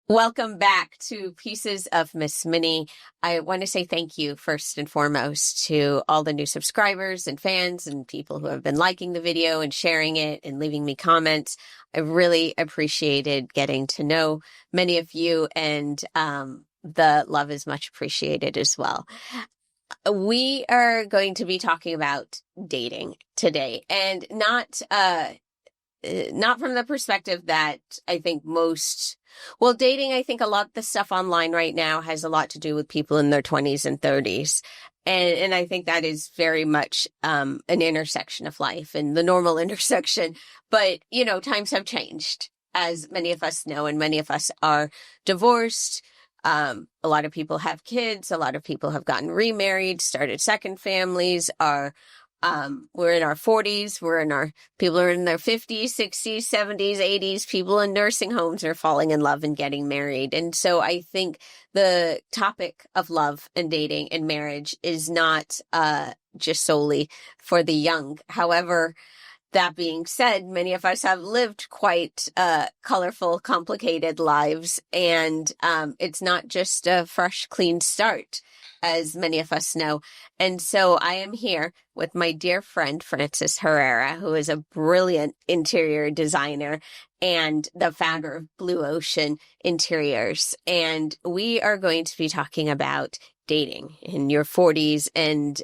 Welcome back to Pieces of Miss Minnie. I want to say thank you first and foremost to all the new subscribers and fans and people who have been liking the video and sharing it and leaving me comments. I really appreciated getting to know many of you, and the love is much appreciated as well. We are going to be talking about dating today, and not from the perspective that I think dating, I think a lot of the stuff online right now has a lot to do with people in their 20s and 30s. And I think that is very much an intersection of life and the normal intersection. But, times have changed, as many of us know, and many of us are divorced. A lot of people have kids. A lot of people have gotten remarried, started second families, we're in our 40s, people are in their 50s, 60s, 70s, 80s, people in nursing homes are falling in love and getting married. And so I think the topic of love and dating and marriage is not just solely for the young. However, that being said, many of us have lived quite colorful, complicated lives, and it's not just a fresh, clean start, as many of us know. And so I am here with my dear friend, Frances Herrera, who is a brilliant interior designer and the founder of Blu Ocean Interiors. And we are going to be talking about dating in your 40s and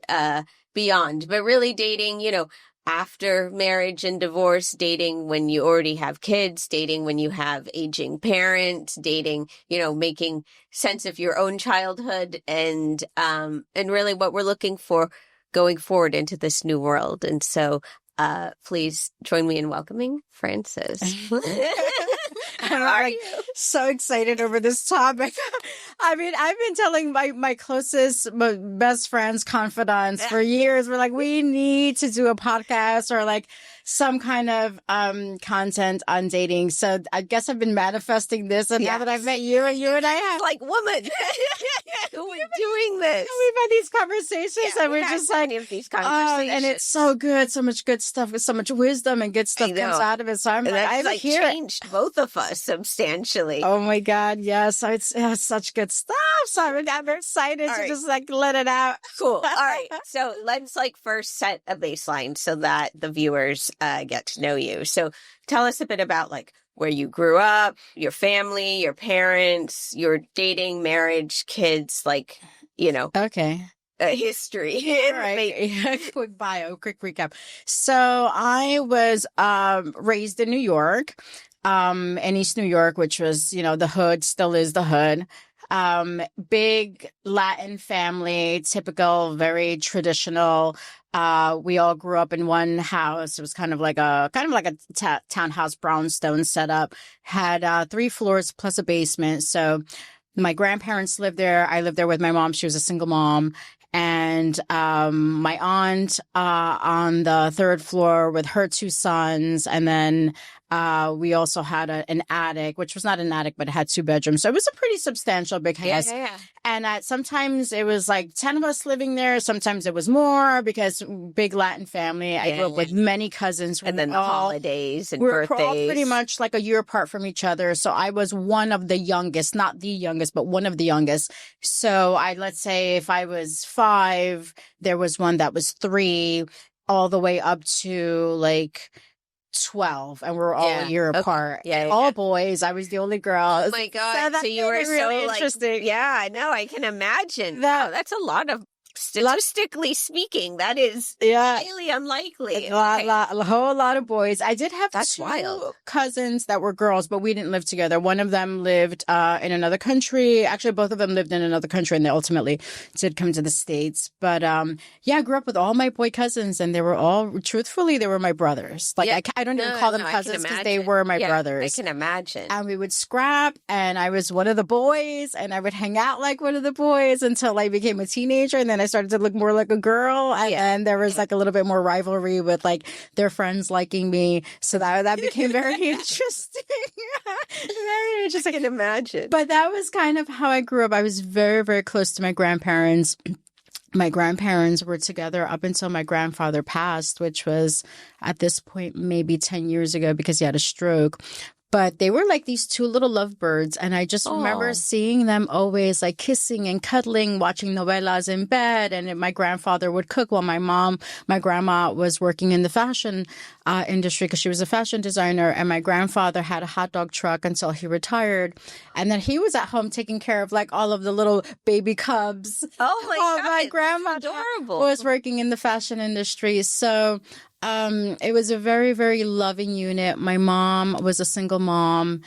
beyond, but really dating, after marriage and divorce, dating when you already have kids, dating when you have aging parents, dating, making sense of your own childhood, and really what we're looking for going forward into this new world. And so please join me in welcoming Frances. I'm so excited over this topic. I mean, I've been telling my closest, best friends, confidants for years. We're like, we need to do a podcast or like some kind of content on dating. So I guess I've been manifesting this. And now that I've met you and I have like, woman, we're doing this. We've had these conversations and we're just like, of these conversations. And it's so good. So much good stuff with so much wisdom and good stuff comes out of it. So I'm changed both of us substantially. Oh my God. Yes. It's such good stuff. So I'm excited to just let it out. Cool. All right. So let's first set a baseline so that the viewers get to know you. So tell us a bit about where you grew up, your family, your parents, your dating, marriage, kids, Okay. History. All right. Quick bio, quick recap. So I was raised in New York, in East New York, which was, the hood, still is the hood. Big Latin family, typical, very traditional. We all grew up in one house. It was kind of like a townhouse brownstone setup. Had 3 floors plus a basement. So my grandparents lived there. I lived there with my mom. She was a single mom. And my aunt on the 3rd floor with her 2 sons. And then we also had an attic, which was not an attic, but it had 2 bedrooms. So it was a pretty substantial big house. Yeah. And sometimes it was 10 of us living there. Sometimes it was more because big Latin family. I grew up with many cousins. And then the holidays and birthdays. We're all pretty much a year apart from each other. So I was one of the youngest, not the youngest, but one of the youngest. So let's say if I was 5, there was one that was 3, all the way up to 12, and we're all a year apart. All boys. I was the only girl. Oh my God. So you were really interesting. Yeah, I know. I can imagine. That's a lot of, statistically speaking, that is highly unlikely. A whole lot of boys. I did have That's 2 wild. cousins that were girls, but we didn't live together. One of them lived in another country. Actually, both of them lived in another country, and they ultimately did come to the States. But I grew up with all my boy cousins, and they were all, truthfully, they were my brothers. I don't even call them cousins because they were my brothers. I can imagine. And we would scrap, and I was one of the boys, and I would hang out like one of the boys until I became a teenager, and then I started to look more like a girl. And there was a little bit more rivalry with their friends liking me. So that became very interesting. Very interesting. I can imagine. But that was kind of how I grew up. I was very, very close to my grandparents. My grandparents were together up until my grandfather passed, which was at this point maybe 10 years ago because he had a stroke. But they were like these two little lovebirds. And I just remember seeing them always like kissing and cuddling, watching novelas in bed. And my grandfather would cook while my grandma was working in the fashion industry because she was a fashion designer. And my grandfather had a hot dog truck until he retired. And then he was at home taking care of like all of the little baby cubs. Oh my God. My grandma was working in the fashion industry. So it was a very, very loving unit. My mom was a single mom.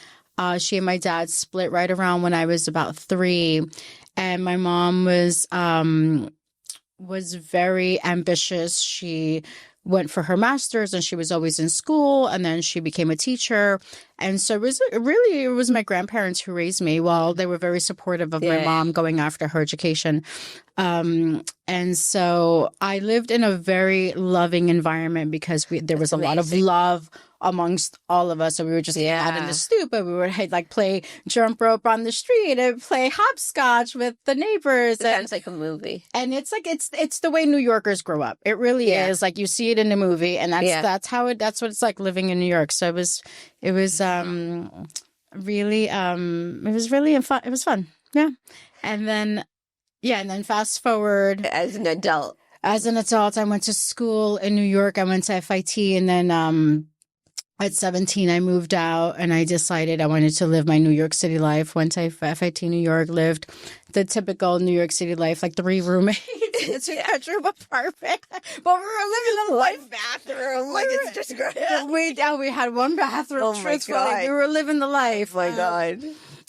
She and my dad split right around when I was about 3. And my mom was very ambitious. She went for her master's and she was always in school, and then she became a teacher. And so it was my grandparents who raised me. Well, they were very supportive of my mom going after her education. And so I lived in a very loving environment because there was a lot of love amongst all of us. So we were just out in the stoop, and we would like play jump rope on the street and play hopscotch with the neighbors. It sounds like a movie. And it's like it's the way New Yorkers grow up. It really is. Like you see it in a movie, and that's what it's like living in New York. So it was really fun. It was fun. Yeah. And then fast forward. As an adult, I went to school in New York. I went to FIT, and then at 17, I moved out, and I decided I wanted to live my New York City life. Went to FIT New York, lived the typical New York City life, like 3 roommates, a 2-bedroom apartment. But we were living the life. Bathroom, like it's just great. We had 1 bathroom. Oh my God. We were living the life. Oh my God.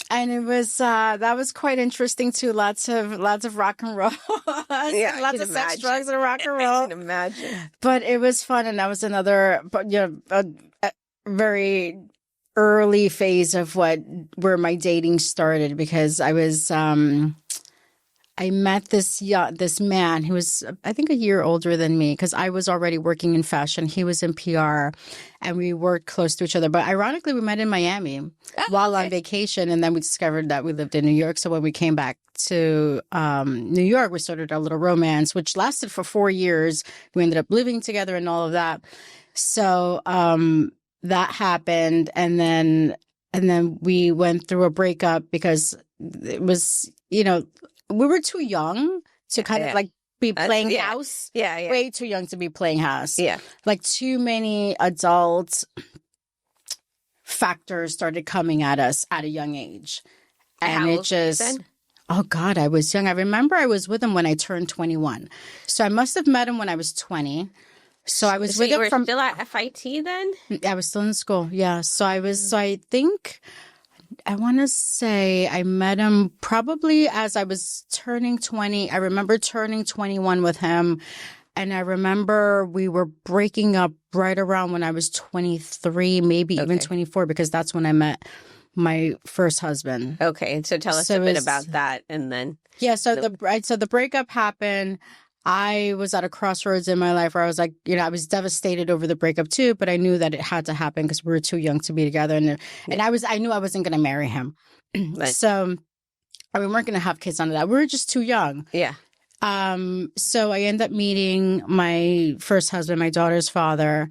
And it was that was quite interesting too. Lots of rock and roll, lots of sex, drugs, and rock and roll. I can imagine. But it was fun, and that was another, a very early phase of where my dating started, because I met this man who was, I think, a year older than me, because I was already working in fashion. He was in PR, and we worked close to each other. But ironically, we met in Miami while on vacation, and then we discovered that we lived in New York. So when we came back to New York, we started our little romance, which lasted for 4 years. We ended up living together and all of that. So that happened, and then we went through a breakup because it was, we were too young to kind of like be playing house. Yeah. Way too young to be playing house. Yeah. Like too many adult factors started coming at us at a young age. And how it old just, then? oh God, I was young. I remember I was with him when I turned 21. So I must have met him when I was 20. So I was with him from. Still at FIT then? I was still in school. Yeah. So I think. I want to say I met him probably as I was turning 20. I remember turning 21 with him. And I remember we were breaking up right around when I was 23, maybe even 24, because that's when I met my first husband. Okay. So tell us a bit about that. And then. Yeah. So the breakup happened. I was at a crossroads in my life where I was like, I was devastated over the breakup too, but I knew that it had to happen because we were too young to be together. And I knew I wasn't going to marry him. Right. So we weren't going to have kids under that. We were just too young. Yeah. So I ended up meeting my first husband, my daughter's father,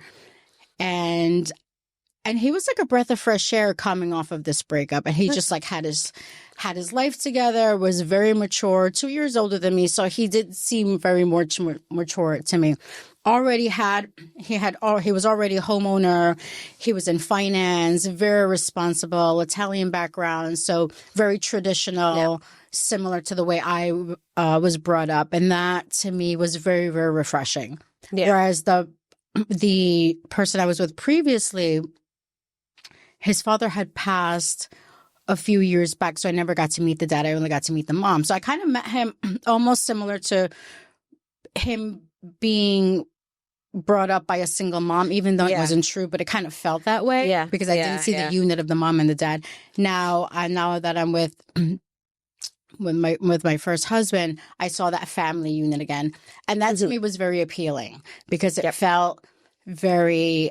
and he was like a breath of fresh air coming off of this breakup. And he just like had his life together, was very mature, 2 years older than me. So he did seem very mature to me. He was already a homeowner. He was in finance, very responsible, Italian background. So very traditional, similar to the way I was brought up. And that to me was very, very refreshing. Yeah. Whereas the person I was with previously, his father had passed a few years back, so I never got to meet the dad. I only got to meet the mom. So I kind of met him almost similar to him being brought up by a single mom, even though it wasn't true, but it kind of felt that way because I didn't see the unit of the mom and the dad. Now that I'm with my first husband, I saw that family unit again. And that to me was very appealing because it felt very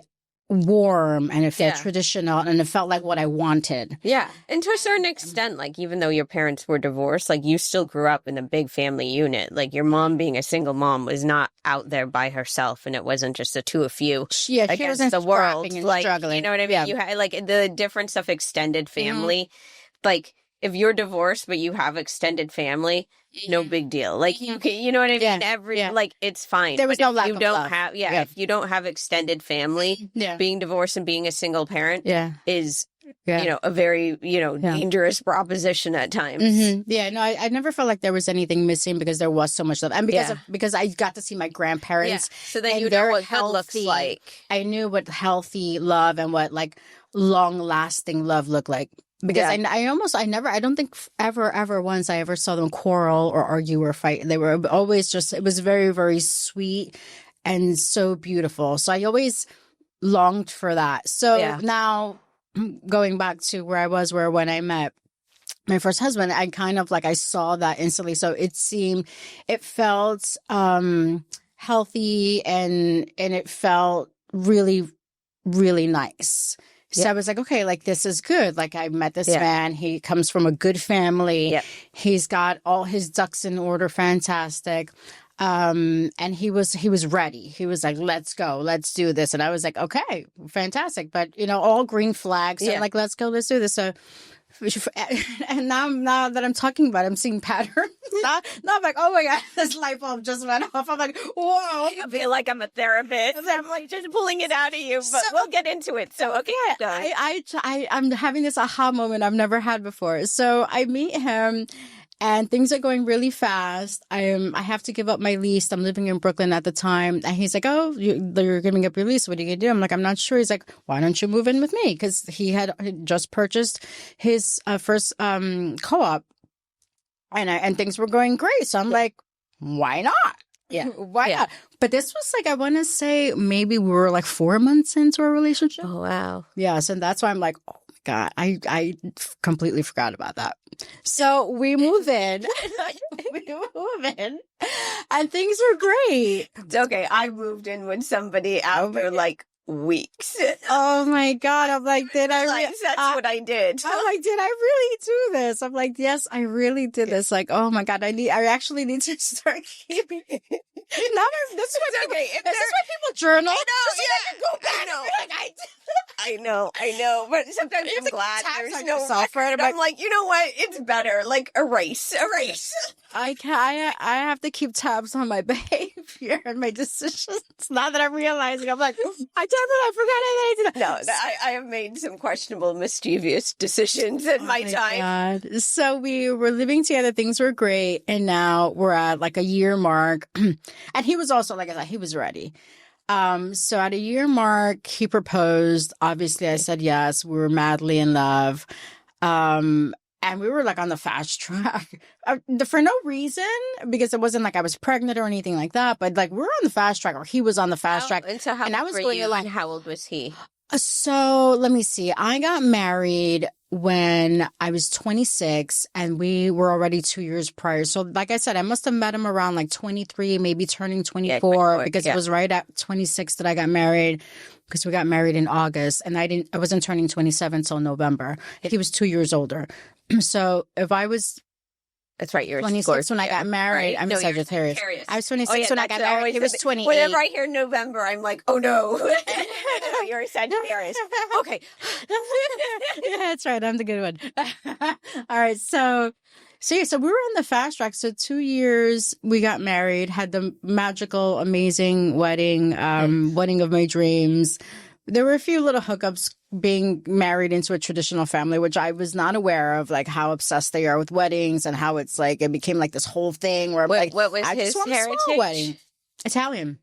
warm, and it felt Yeah. traditional, and it felt like what I wanted. Yeah. And to a certain extent, like, even though your parents were divorced, like, you still grew up in a big family unit. Like, your mom being a single mom was not out there by herself, and it wasn't just the two of you She against wasn't the world. scrapping and Like, struggling. you know what I mean? Yeah. You had, like, the difference of extended family. Like, if you're divorced, but you have extended family, no big deal. Like, you can, you know what I mean? Yeah. Like, it's fine. There was But no if lack you of don't love. have, Yeah. if you don't have extended family, Yeah. being divorced and being a single parent is, Yeah. you know, a very, you know, dangerous proposition at times. Yeah, no, I never felt like there was anything missing because there was so much love, and because I got to see my grandparents. So then and you know they're what good looks healthy. like. I knew what healthy love and what like long lasting love looked like. Because I don't think ever once I ever saw them quarrel or argue or fight. They were always just, it was very, very sweet and so beautiful. So I always longed for that. So now going back to where I was, when I met my first husband, I kind of like, I saw that instantly. So it felt healthy and it felt really, really nice. So I was like, okay, like this is good. Like I met this man. He comes from a good family. He's got all his ducks in order. Fantastic. And he was ready. He was like, let's go, let's do this. And I was like, okay, fantastic. But you know, all green flags. So like, let's go, let's do this. So, and now that I'm talking about it, I'm seeing patterns. Now I'm like, oh my God, this light bulb just went off. I'm like, whoa. I feel like I'm a therapist. I'm like just pulling it out of you, but we'll get into it. So, okay. I'm having this aha moment I've never had before. So I meet him. And things are going really fast. I have to give up my lease. I'm living in Brooklyn at the time. And he's like, oh, you're giving up your lease. What are you going to do? I'm like, I'm not sure. He's like, why don't you move in with me? Because he had just purchased his first co-op. And things were going great. So I'm like, why not? Yeah. Why not? But this was like, I want to say maybe we were like 4 months into our relationship. Oh, wow. Yeah. So that's why I'm like, oh my God, I completely forgot about that. So we move in. And things were great. It's okay. I moved in with somebody after like weeks. Oh my God. I'm like, did I that's what I did. I'm like, did I really do this? I'm like, yes, I really did this. Like, oh my God, I actually need to start keeping it. Now this is why people journal. I know. But sometimes I'm glad there's no software. I'm like, you know what? It's better. Like erase. I have to keep tabs on my behavior and my decisions. Now that I'm realizing, I'm like, I forgot I did that. No, I have made some questionable, mischievous decisions in my time. God. So we were living together. Things were great. And now we're at like a year mark. And he was also, like I said, he was ready. So at a year mark, he proposed. Obviously, I said yes. We were madly in love. And we were like on the fast track for no reason, because it wasn't like I was pregnant or anything like that. But like we were on the fast track, or he was on the fast track. And so how old were you? Like, how old was he? So let me see. I got married when I was 26, and we were already 2 years prior. So like I said, I must have met him around like 23, maybe turning 24, because it was right at 26 that I got married, because we got married in August, and I wasn't turning 27 till November. He was 2 years older. So if I was... That's right. You're 26 when I got married. Right? I'm Sagittarius. I was 26 when I got married. He was 28. Whenever I hear November, I'm like, oh no. You're a Sagittarius. Okay. Yeah, that's right. I'm the good one. All right. So we were on the fast track. So 2 years we got married, had the magical, amazing wedding, wedding of my dreams. There were a few little hookups being married into a traditional family, which I was not aware of, like how obsessed they are with weddings and how it's like, it became like this whole thing where what was his heritage? Wedding. Italian.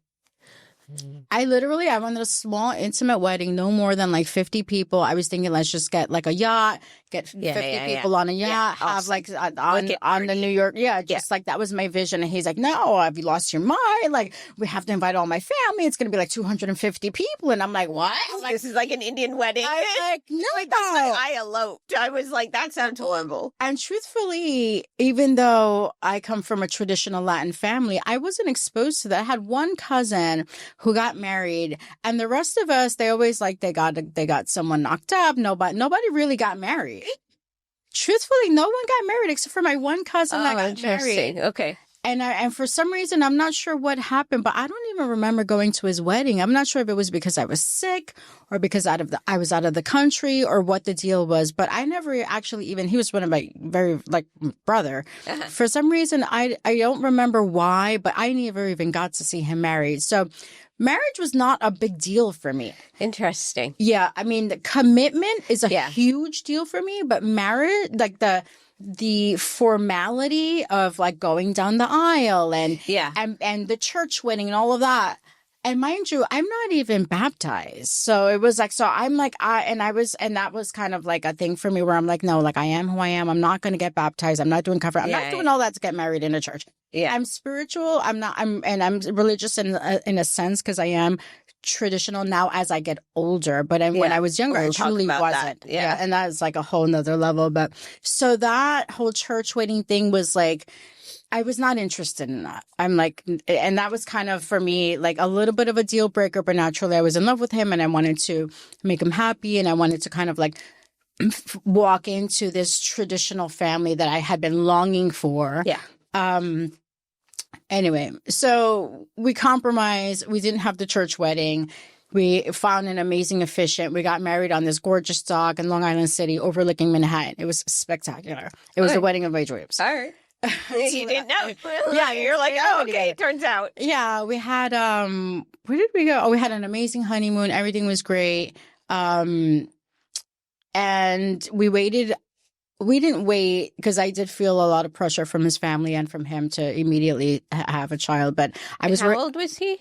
I wanted a small, intimate wedding, no more than like 50 people. I was thinking, let's just get like a yacht, get 50 people on a yacht, have like on the New York. Yeah, just like that was my vision. And he's like, no, have you lost your mind? Like, we have to invite all my family. It's going to be like 250 people. And I'm like, what? Like, this is like an Indian wedding. I'm like, no. Like, I eloped. I was like, that sounds horrible. And truthfully, even though I come from a traditional Latin family, I wasn't exposed to that. I had one cousin who got married, and the rest of us, they always like they got someone knocked up. Nobody really got married. Truthfully, no one got married except for my one cousin that got married. Okay. And for some reason, I'm not sure what happened, but I don't even remember going to his wedding. I'm not sure if it was because I was sick or because I was out of the country or what the deal was. But I never actually even, he was one of my very brother. For some reason, I don't remember why, but I never even got to see him married. So marriage was not a big deal for me. Interesting. Yeah. I mean, the commitment is a huge deal for me, but marriage, like the formality of like going down the aisle and the church wedding and all of that. And mind you, I'm not even baptized. So it was like, so I'm like, and that was kind of like a thing for me where I'm like, no, like I am who I am. I'm not going to get baptized. I'm not doing cover. I'm not doing all that to get married in a church. Yeah. I'm spiritual. I'm religious in a sense because I am traditional now as I get older. But when I was younger, I truly wasn't. Yeah. And that is like a whole nother level. But so that whole church wedding thing was like, I was not interested in that. I'm like, and that was kind of for me like a little bit of a deal breaker, but naturally I was in love with him and I wanted to make him happy and I wanted to kind of like walk into this traditional family that I had been longing for. Yeah. Anyway, so we compromised. We didn't have the church wedding. We found an amazing officiant. We got married on this gorgeous dock in Long Island City overlooking Manhattan. It was spectacular. It was the wedding of my dreams. All right. You didn't know. Yeah, you're like, oh, okay, it turns out. Yeah, we had, where did we go? Oh, we had an amazing honeymoon. Everything was great. And we waited. We didn't wait because I did feel a lot of pressure from his family and from him to immediately have a child. But how old was he?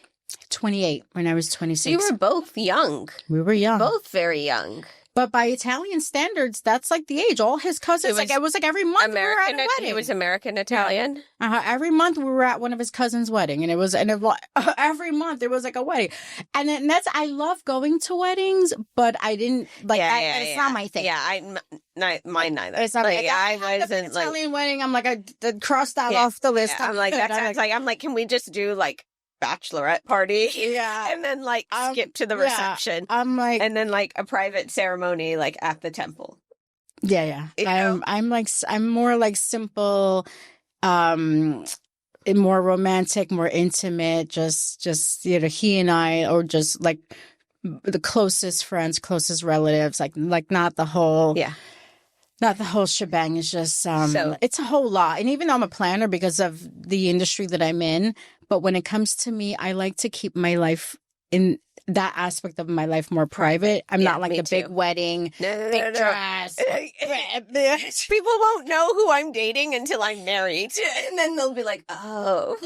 28 when I was 26. So you were both young. We were young. Both very young. But by Italian standards, that's like the age. All his cousins, it was like every month we were at a wedding. It was American Italian. Every month we were at one of his cousins' wedding, and every month there was like a wedding, and I love going to weddings, but I didn't like. It's not my thing. Yeah, mine neither. It's not like I wasn't like Italian wedding. I'm like I crossed that off the list. I'm like that sounds like I'm like, can we just do like bachelorette party and then like skip to the reception. I'm like, and then like a private ceremony like at the temple. I'm more like simple, more romantic, more intimate, just he and I, or just like the closest friends, closest relatives, like not the whole shebang. It's just it's a whole lot. And even though I'm a planner because of the industry that I'm in, but when it comes to me, I like to keep my life in that aspect of my life more private. I'm not like a big wedding, big dress. People won't know who I'm dating until I'm married. And then they'll be like, oh.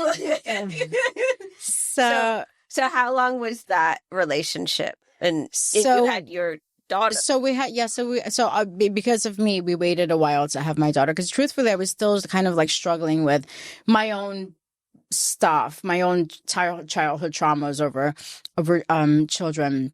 So how long was that relationship? And you had your daughter. So we had, because of me, we waited a while to have my daughter. Because truthfully, I was still kind of like struggling with my own stuff, my own childhood traumas over children.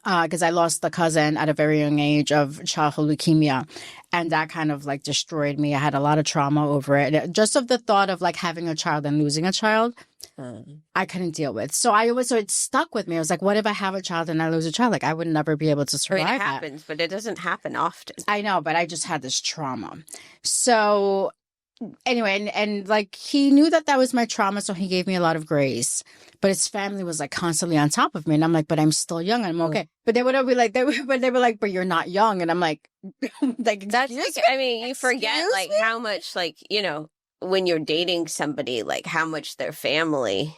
Because I lost a cousin at a very young age of childhood leukemia. And that kind of like destroyed me. I had a lot of trauma over it. Just of the thought of like having a child and losing a child, I couldn't deal with. So it stuck with me. I was like, what if I have a child and I lose a child? Like I would never be able to survive that. It happens, but it doesn't happen often. I know, but I just had this trauma. So anyway, and like he knew that was my trauma, so he gave me a lot of grace. But his family was like constantly on top of me, and I'm like, but I'm still young, and I'm okay. But they would be like, they were like, but you're not young, and I'm like, that's like, I mean, you forget like how much like when you're dating somebody, like how much their family.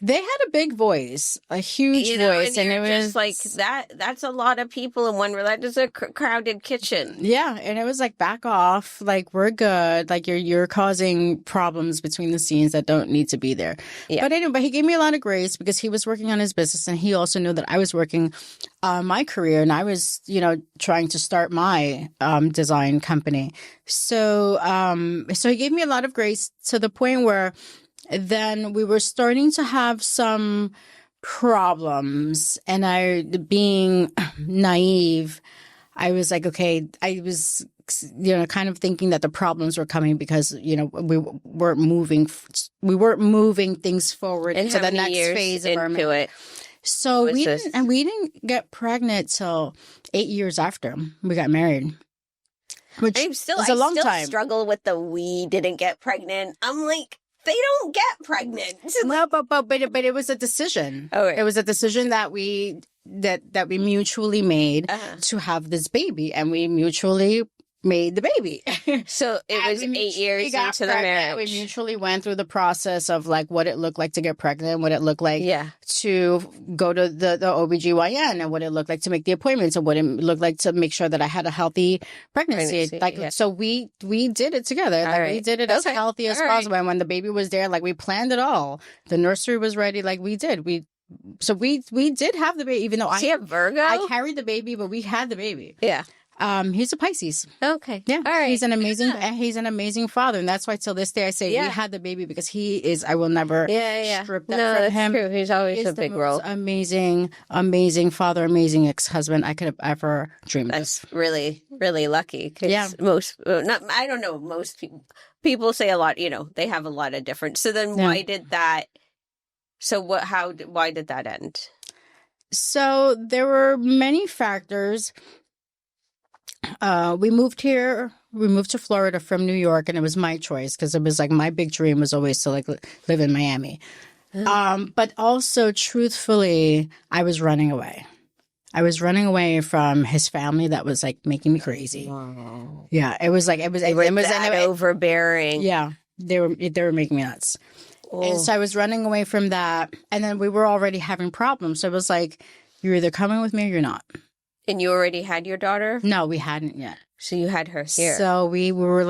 They had a big voice, a huge voice, and it was like that. That's a lot of people in one room. That is a crowded kitchen. Yeah, and it was like, back off. Like we're good. Like you're causing problems between the scenes that don't need to be there. Yeah. But anyway, he gave me a lot of grace because he was working on his business, and he also knew that I was working on my career, and I was trying to start my design company. So he gave me a lot of grace to the point where. Then we were starting to have some problems, and I, being naive, I was like, okay, I was, kind of thinking that the problems were coming because, we weren't moving things forward And to how the many next years phase of our into marriage. it So was we this? didn't get pregnant till 8 years after we got married, which I is a long still time. struggle with the we didn't get pregnant. I'm like, they don't get pregnant. No, but it was a decision. Oh, right. It was a decision that we mutually made Uh-huh. to have this baby, and we mutually made the baby. So it was 8 years into the marriage. We mutually went through the process of like what it looked like to get pregnant, what it looked like to go to the OBGYN, and what it looked like to make the appointments, and what it looked like to make sure that I had a healthy pregnancy. So we did it together. We did it as healthy as possible. And when the baby was there, like we planned it all. The nursery was ready, like we did. So we did have the baby, even though Is he a Virgo? I carried the baby, but we had the baby. Yeah. He's a Pisces. Okay. Yeah. All right. He's an amazing father. And that's why till this day I say we had the baby, because I will never strip that from him. True. He's always a big role. Amazing father, amazing ex-husband I could have ever dreamed of. That's really, really lucky. Most people say a lot, they have a lot of different. So then why did that, why did that end? So there were many factors. We moved here. We moved to Florida from New York, and it was my choice because it was like my big dream was always to like live in Miami. But also, truthfully, I was running away. I was running away from his family that was like making me crazy. Wow. Yeah, it was overbearing. Yeah, they were making me nuts. Oh. And so I was running away from that, and then we were already having problems. So it was like, you're either coming with me or you're not. And you already had your daughter? No, we hadn't yet. So you had her here. So we were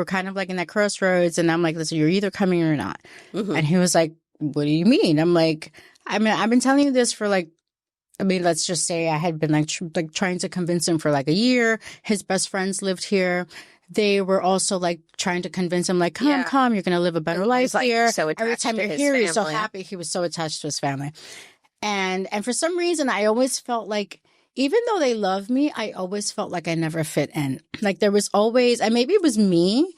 kind of like in that crossroads, and I'm like, listen, you're either coming or not. Mm-hmm. And he was like, what do you mean? I'm like, I've been telling you this for let's just say I had been like trying to convince him for like a year. His best friends lived here. They were also like trying to convince him, like, come, you're going to live a better life here. So every time you're here, you're so happy. He was so attached to his family. And for some reason, I always felt like, even though they loved me, I always felt like I never fit in. Like there was always, and maybe it was me.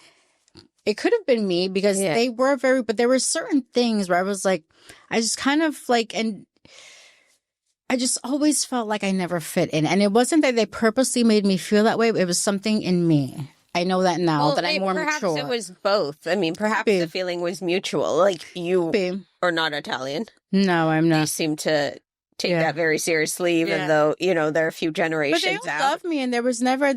It could have been me because they were but there were certain things where I was like, I just kind of like, and I just always felt like I never fit in. And it wasn't that they purposely made me feel that way. It was something in me. I know that now that I'm more perhaps mature. Perhaps it was both. I mean, perhaps the feeling was mutual. Like you are not Italian. No, I'm not. You seem to take that very seriously, even though, they're a few generations out. But they all love me, and there was never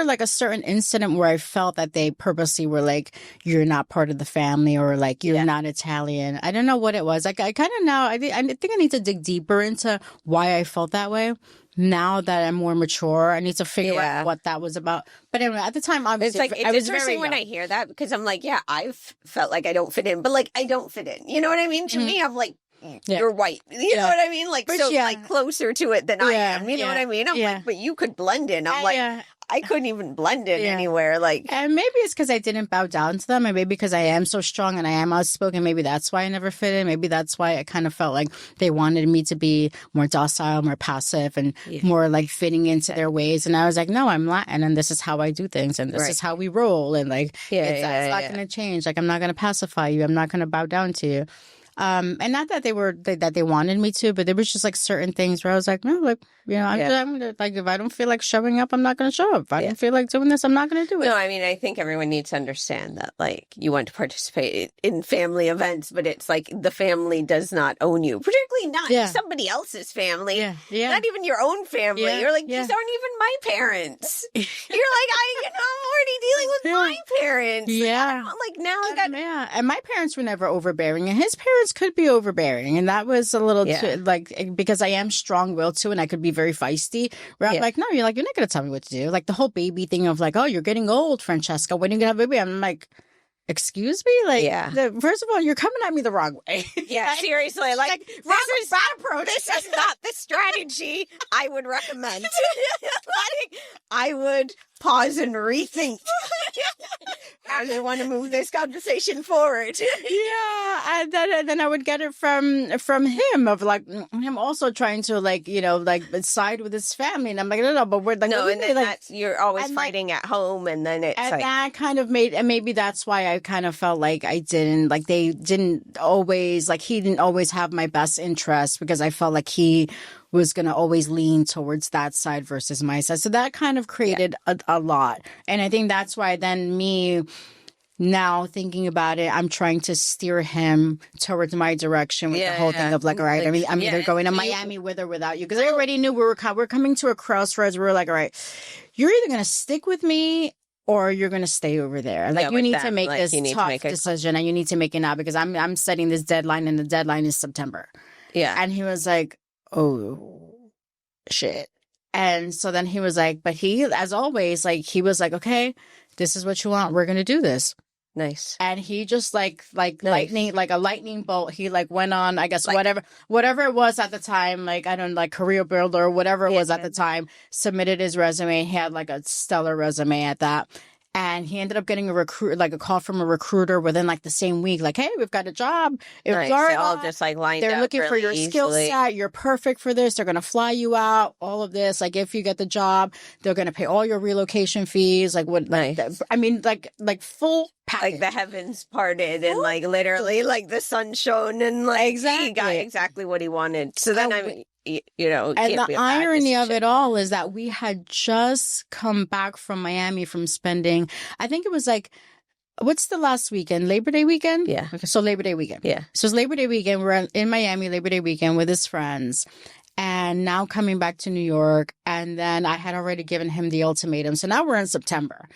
like a certain incident where I felt that they purposely were like, you're not part of the family, or like, you're not Italian. I don't know what it was. Like, I kind of now, I think I need to dig deeper into why I felt that way. Now that I'm more mature, I need to figure out what that was about. But anyway, at the time, obviously, it's interesting when I hear that, because I'm like, I've felt like I don't fit in, but like, I don't fit in. You know what I mean? To me, I'm like, you're white. You know what I mean? Like, but like closer to it than I am. You know what I mean? I'm like, but you could blend in. I'm like, I couldn't even blend in anywhere. Like, and maybe it's because I didn't bow down to them, and maybe because I am so strong and I am outspoken. Maybe that's why I never fit in. Maybe that's why I kind of felt like they wanted me to be more docile, more passive, and more like fitting into their ways. And I was like, no, I'm Latin, and this is how I do things, and this is how we roll, and like, it's not going to change. Like, I'm not going to pacify you. I'm not going to bow down to you. And not that they wanted me to, but there was just like certain things where I was like, no, like, I'm gonna, like, if I don't feel like showing up, I'm not going to show up. If I don't feel like doing this, I'm not going to do it. No, I mean, I think everyone needs to understand that, like, you want to participate in family events, but it's like the family does not own you, particularly not somebody else's family. Not even your own family. You're like, these aren't even my parents. You're like, I'm already dealing with my parents. And my parents were never overbearing, and his parents could be overbearing, and that was a little too, like, because I am strong-willed too, and I could be very feisty. Where I'm like, no, you're not going to tell me what to do. Like the whole baby thing of like, oh, you're getting old, Francesca. When are you going to have a baby? I'm like, excuse me? Like, first of all, you're coming at me the wrong way. Seriously. Like this is bad approach. This is not the strategy I would recommend. Like, I would pause and rethink. I want to move this conversation forward. Yeah, and then I would get it from him of like him also trying to like like side with his family, and I'm like no, but we're like No, and then like, that's you're always fighting at home, and then it's and like that kind of made, and maybe that's why I kind of felt like I didn't like they didn't always like he didn't always have my best interest, because I felt like he was going to always lean towards that side versus my side. So that kind of created a lot. And I think that's why then me now thinking about it, I'm trying to steer him towards my direction with the whole thing of like, all right, I'm either going to Miami with or without you. Because I already knew we're coming to a crossroads. We were like, all right, you're either going to stick with me or you're going to stay over there. Like, you need to make this tough decision, and you need to make it now, because I'm setting this deadline, and the deadline is September. Yeah. And he was like, oh, shit. And so then he was like, but he, as always, like, he was like, okay, this is what you want. We're going to do this. Nice. And he just like lightning, like a lightning bolt. He like went on, I guess, whatever it was at the time, like, I don't know, like Career Builder or whatever it was at the time, submitted his resume. He had like a stellar resume at that. And he ended up getting a call from a recruiter within like the same week. Like, hey, we've got a job. Nice. They all just like lined up. They're looking for your skill set. You're perfect for this. They're going to fly you out. All of this. Like, if you get the job, they're going to pay all your relocation fees. Like, what? Nice. I mean, like full package. Like the heavens parted, and like literally, like the sun shone, and like he got exactly what he wanted. So then and the irony of it all is that we had just come back from Miami from spending, I think it was like, what's the last weekend? Labor Day weekend? Yeah. Okay, so Labor Day weekend. Yeah. So it's Labor Day weekend. We're in Miami Labor Day weekend with his friends. And now coming back to New York. And then I had already given him the ultimatum. So now we're in September.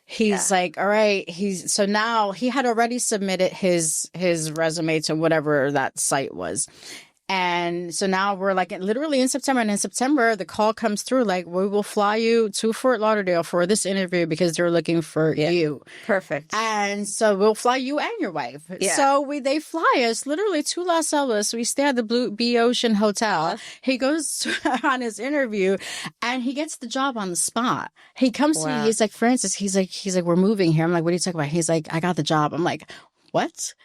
He's like, all right. So now he had already submitted his resume to whatever that site was. And so now we're like literally in September. And in September, the call comes through like, we will fly you to Fort Lauderdale for this interview because they're looking for you. Perfect. And so we'll fly you and your wife. Yeah. So they fly us literally to Los Angeles. We stay at the Blu Ocean Hotel. He goes on his interview and he gets the job on the spot. He comes to me. He's like, Francis, he's like, we're moving here. I'm like, what are you talking about? He's like, I got the job. I'm like, what?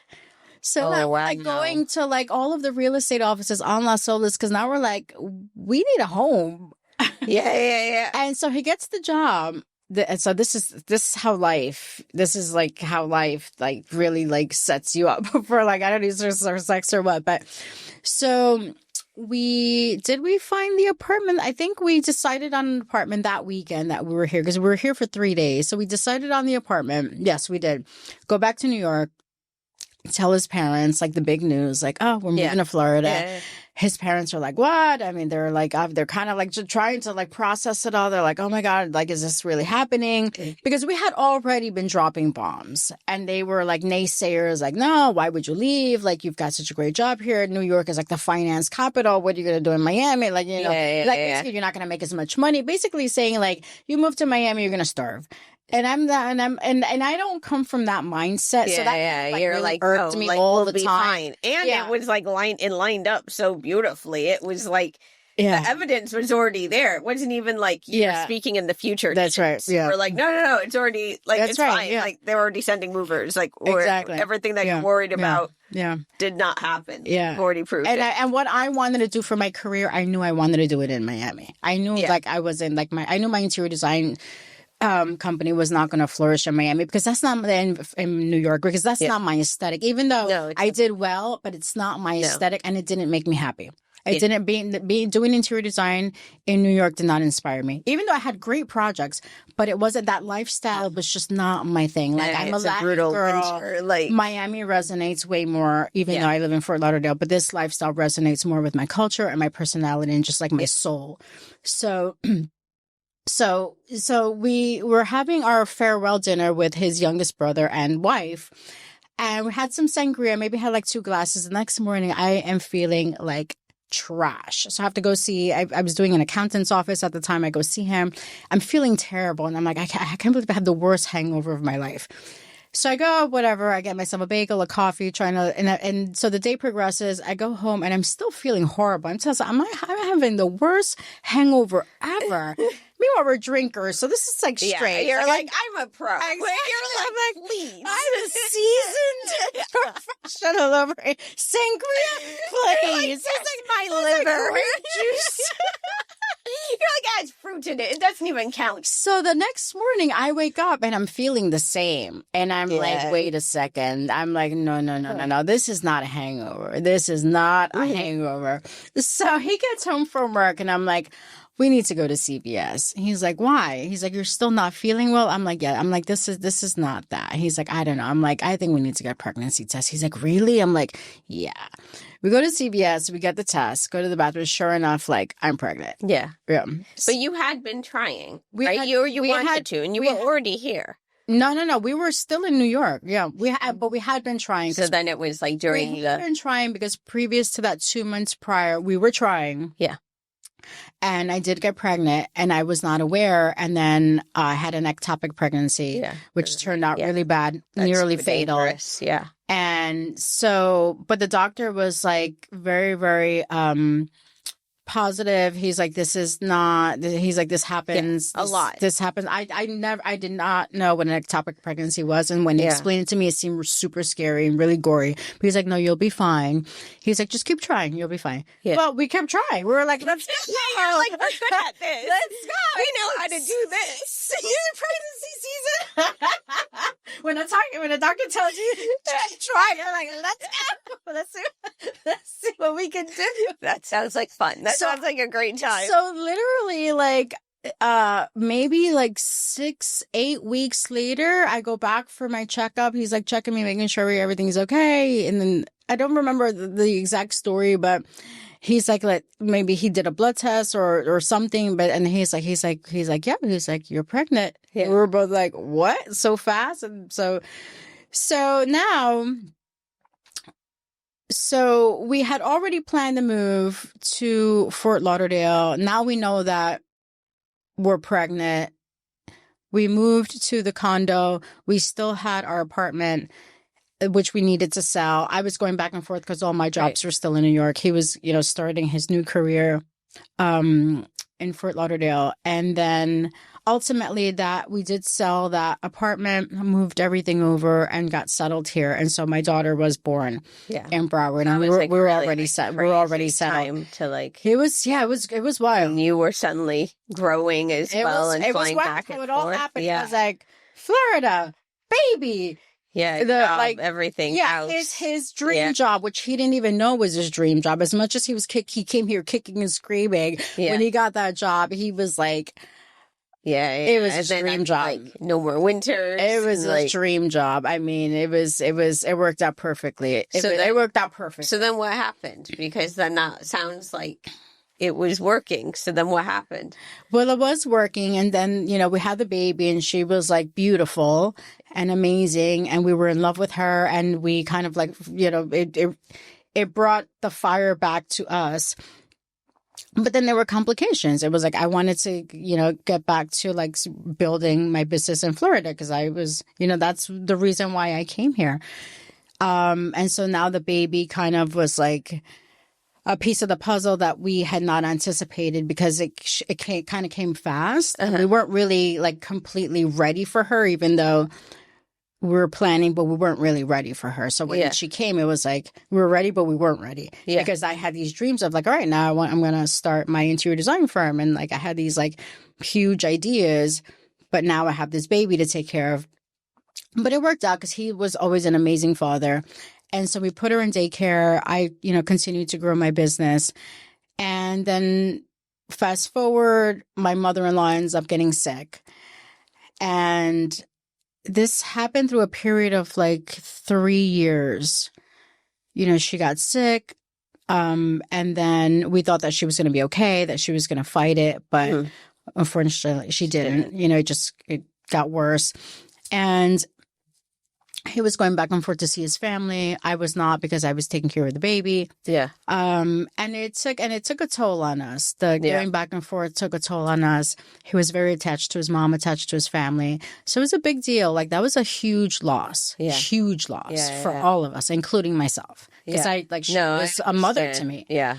So now we're like going to like all of the real estate offices on Las Olas, because now we're like, we need a home. Yeah. And so he gets the job. And so this is how life like really like sets you up for like, I don't know, or sex or what. But so we find the apartment. I think we decided on an apartment that weekend that we were here, because we were here for 3 days. So we decided on the apartment. Yes, we did. Go back to New York. Tell his parents like the big news, like, oh, we're moving to Florida. Yeah. His parents are like, what? I mean, they're like, they're kind of like just trying to like process it all. They're like, oh my God, like, is this really happening? Because we had already been dropping bombs, and they were like naysayers, like, no, why would you leave? Like, you've got such a great job here. New York is like the finance capital. What are you going to do in Miami? Like, basically you're not going to make as much money. Basically saying like, you move to Miami, you're going to starve. And I don't come from that mindset. Yeah, so that like, you're really like, irked me all the time. Fine. And it was like lined up so beautifully. It was like the evidence was already there. It wasn't even like you were speaking in the future. That's right. Yeah. We're like, no, it's already like it's fine. Yeah. Like they're already sending movers. Like everything that you're worried about did not happen. Yeah. You've already proved it. And what I wanted to do for my career, I knew I wanted to do it in Miami. I knew like I was in like I knew my interior design company was not going to flourish in Miami, because that's not in New York, because that's not my aesthetic. Even though I did well, but it's not my aesthetic, and it didn't make me happy. It didn't be doing interior design in New York did not inspire me. Even though I had great projects, but it wasn't, that lifestyle was just not my thing. Like, I'm a Latin brutal girl. Winter, like Miami resonates way more, even though I live in Fort Lauderdale. But this lifestyle resonates more with my culture and my personality and just like my soul. So we were having our farewell dinner with his youngest brother and wife, and we had some sangria, maybe had like 2 glasses. The next morning, I am feeling like trash. So I have to go see, I was doing an accountant's office at the time. I go see him. I'm feeling terrible. And I'm like, I can't believe I had the worst hangover of my life. So I go, whatever, I get myself a bagel, a coffee, and so the day progresses. I go home and I'm still feeling horrible. I'm having the worst hangover ever. Meanwhile, we're drinkers, so this is like straight. You're like, I'm a pro. Exactly. You're like, please. I'm a seasoned professional over here. Sangria, please. This is my liver. Grape juice. You're like, it's fruit in it. It doesn't even count. So the next morning, I wake up and I'm feeling the same. And I'm like, wait a second. I'm like, no. This is not a hangover. This is not a hangover. So he gets home from work and I'm like, we need to go to CVS. He's like, why? He's like, you're still not feeling well? I'm like, yeah. I'm like, this is not that. He's like, I don't know. I'm like, I think we need to get a pregnancy test. He's like, really? I'm like, yeah. We go to CVS, we get the test, go to the bathroom. Sure enough, like, I'm pregnant. Yeah. Yeah. But you had been trying, right? You wanted to, and you were already here. No. We were still in New York. Yeah. But we had been trying. So then it was like during we had been trying because previous to that 2 months prior, we were trying. Yeah. And I did get pregnant and I was not aware. And then I had an ectopic pregnancy, which turned out really bad, nearly fatal. Dangerous. Yeah. And so, but the doctor was like very, very positive. He's like, this is not, he's like, this happens a lot. This happens. I did not know what an ectopic pregnancy was. And when he explained it to me, it seemed super scary and really gory. But he's like, no, you'll be fine. He's like, just keep trying. You'll be fine. Yeah. Well, we kept trying. We were like, let's go. You're like, we're good at this. Let's go. We know how to do this. Pregnancy season. when a doctor tells you try, you're like, let's go. Let's see what we can do. That sounds like fun. That sounds like a great time. So literally, like, maybe like 6-8 weeks later, I go back for my checkup. He's like checking me, making sure everything's okay. And then I don't remember the exact story, but he's like maybe he did a blood test or something. But and he's like, yeah. He's like, you're pregnant. Yeah. We were both like, what? So fast? And so now. So we had already planned to move to Fort Lauderdale. Now we know that we're pregnant. We moved to the condo. We still had our apartment, which we needed to sell. I was going back and forth because all my jobs were still in New York. He was, starting his new career in Fort Lauderdale. And then ultimately that we did sell that apartment, moved everything over and got settled here. And so my daughter was born in Broward. And we were already set. We were already settled. It was wild. And you were suddenly growing as well and flying back and forth. It all happened. I was like, Florida, baby. Yeah, job, everything. Yeah, his dream job, which he didn't even know was his dream job. As much as he came here kicking and screaming. When he got that job, he was like, it was his dream job. Like, no more winters. It was his dream job. I mean, it worked out perfectly. It worked out perfectly. So then what happened? Because then that sounds like it was working. So then what happened? Well, it was working. And then, we had the baby and she was like beautiful and amazing. And we were in love with her. And we kind of like, it brought the fire back to us. But then there were complications. It was like, I wanted to, get back to like building my business in Florida because I was, that's the reason why I came here. And so now the baby kind of was like a piece of the puzzle that we had not anticipated because it kind of came fast. Uh-huh. We weren't really like completely ready for her, even though we were planning, but we weren't really ready for her. So when she came, it was like we were ready, but we weren't ready because I had these dreams of like, all right, now I'm going to start my interior design firm. And like I had these like huge ideas, but now I have this baby to take care of. But it worked out because he was always an amazing father. And so we put her in daycare. I, continued to grow my business. And then fast forward, my mother-in-law ends up getting sick. And this happened through a period of like 3 years. She got sick. And then we thought that she was going to be okay, that she was going to fight it. But unfortunately, she didn't. It got worse. And he was going back and forth to see his family. I was not because I was taking care of the baby. Yeah. And it took a toll on us. Going back and forth took a toll on us. He was very attached to his mom, attached to his family. So it was a big deal. Like that was a huge loss. Yeah. Huge loss for all of us, including myself. Because she was a mother to me. Yeah.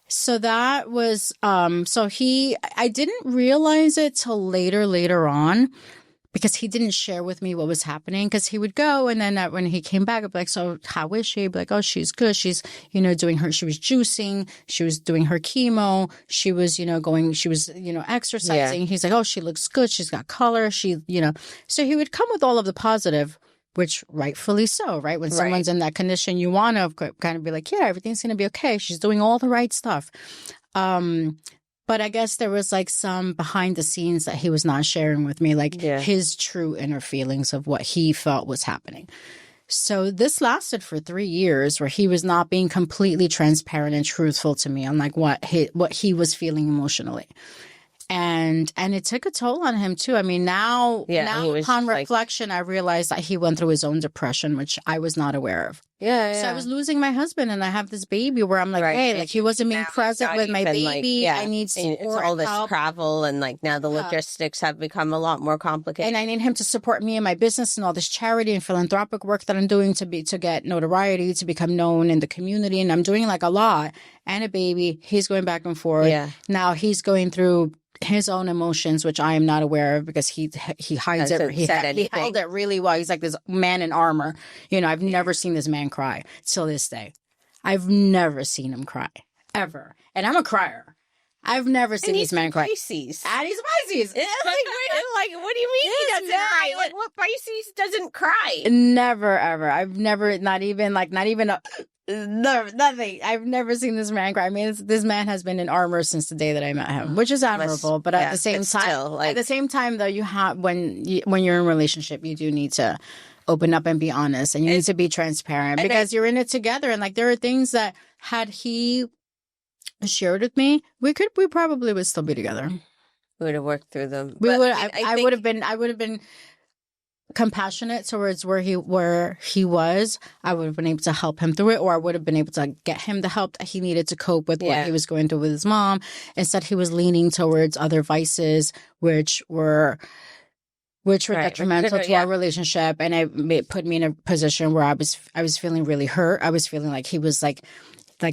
So that was, I didn't realize it till later on, because he didn't share with me what was happening, because he would go, and then when he came back, I'd be like, so how is she? I'd be like, oh, she's good. She's, she was juicing, she was doing her chemo, she was, exercising. He's like, oh, she looks good. She's got color. So he would come with all of the positive, which rightfully so, right? When someone's in that condition, you want to kind of be like, yeah, everything's going to be okay. She's doing all the right stuff. But I guess there was like some behind the scenes that he was not sharing with me, like his true inner feelings of what he felt was happening. So this lasted for 3 years, where he was not being completely transparent and truthful to me on like what he was feeling emotionally. And it took a toll on him too. I mean, now upon reflection, I realized that he went through his own depression, which I was not aware of. Yeah. So I was losing my husband, and I have this baby where I'm like, hey, like he wasn't being present with my baby. I need support. It's all this help. travel, and like now the logistics have become a lot more complicated. And I need him to support me in my business and all this charity and philanthropic work that I'm doing to get notoriety, to become known in the community. And I'm doing like a lot, and a baby. He's going back and forth. Yeah. Now he's going through his own emotions, which I am not aware of, because he hides it. He held it really well. He's like this man in armor. I've never seen this man cry till this day. I've never seen him cry ever, and I'm a crier. I've never seen this man cry. Pisces. And he's Pisces. What do you mean he doesn't cry? Like, what Pisces doesn't cry? Never, ever. I've never, nothing. I've never seen this man cry. I mean, this man has been in armor since the day that I met him, which is admirable. But at the same time, though, you have when you're in a relationship, you do need to open up and be honest, and you need to be transparent, because you're in it together. And like, there are things that had he shared with me, we probably would still be together. We would have worked through them. I would have been compassionate towards where he was. I would have been able to help him through it, or I would have been able to get him the help that he needed to cope with what he was going through with his mom. Instead, he was leaning towards other vices, which were detrimental to our relationship, and it put me in a position where I was feeling really hurt. I was feeling like he was like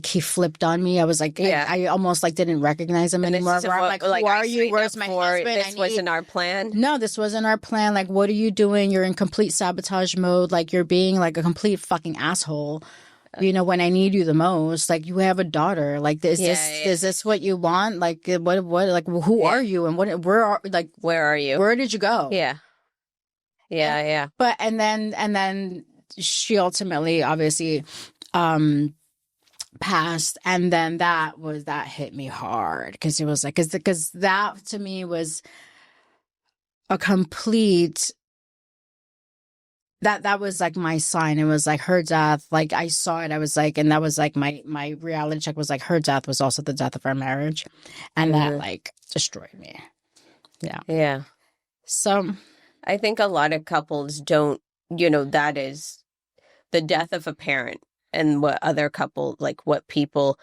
he flipped on me. I was like, I almost like didn't recognize him anymore. I'm like, who are you? Where's my husband? This wasn't our plan. No, this wasn't our plan. Like, what are you doing? You're in complete sabotage mode. Like, you're being like a complete fucking asshole. When I need you the most. Like, you have a daughter. Like, is this what you want? Like, what? Like, who are you? And where are you? Where did you go? Yeah. But and then she ultimately, obviously, passed, and then that hit me hard, because it was like, because that to me was a complete, that was like my sign. It was like her death. Like, I saw it. I was like, and that was like my reality check was like, her death was also the death of our marriage, and that like destroyed me. Yeah. So I think a lot of couples don't, that is the death of a parent. And what other couple, like what people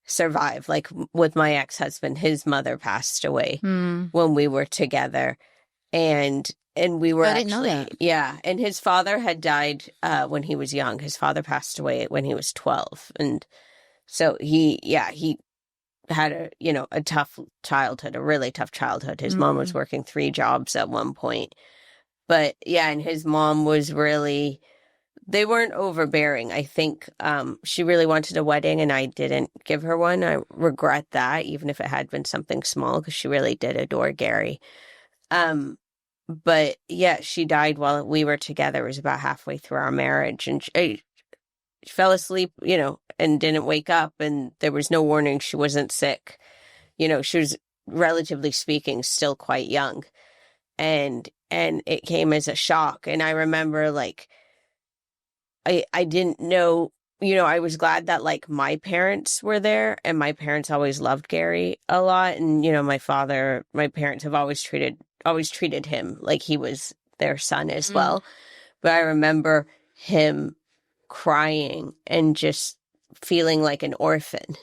survive. Like with my ex-husband, his mother passed away when we were together. And we were I didn't know that. Yeah. And his father had died when he was young. His father passed away when he was 12. And so he had a tough childhood, a really tough childhood. His mom was working 3 jobs at one point. But yeah, and his mom was really... They weren't overbearing. I think she really wanted a wedding, and I didn't give her one. I regret that, even if it had been something small, because she really did adore Gary. But yeah, she died while we were together. It was about halfway through our marriage, and she fell asleep, and didn't wake up, and there was no warning. She wasn't sick. She was, relatively speaking, still quite young, and it came as a shock. And I remember, like, I didn't know, I was glad that like my parents were there, and my parents always loved Gary a lot. And, my parents have always treated him like he was their son as well. But I remember him crying and just feeling like an orphan.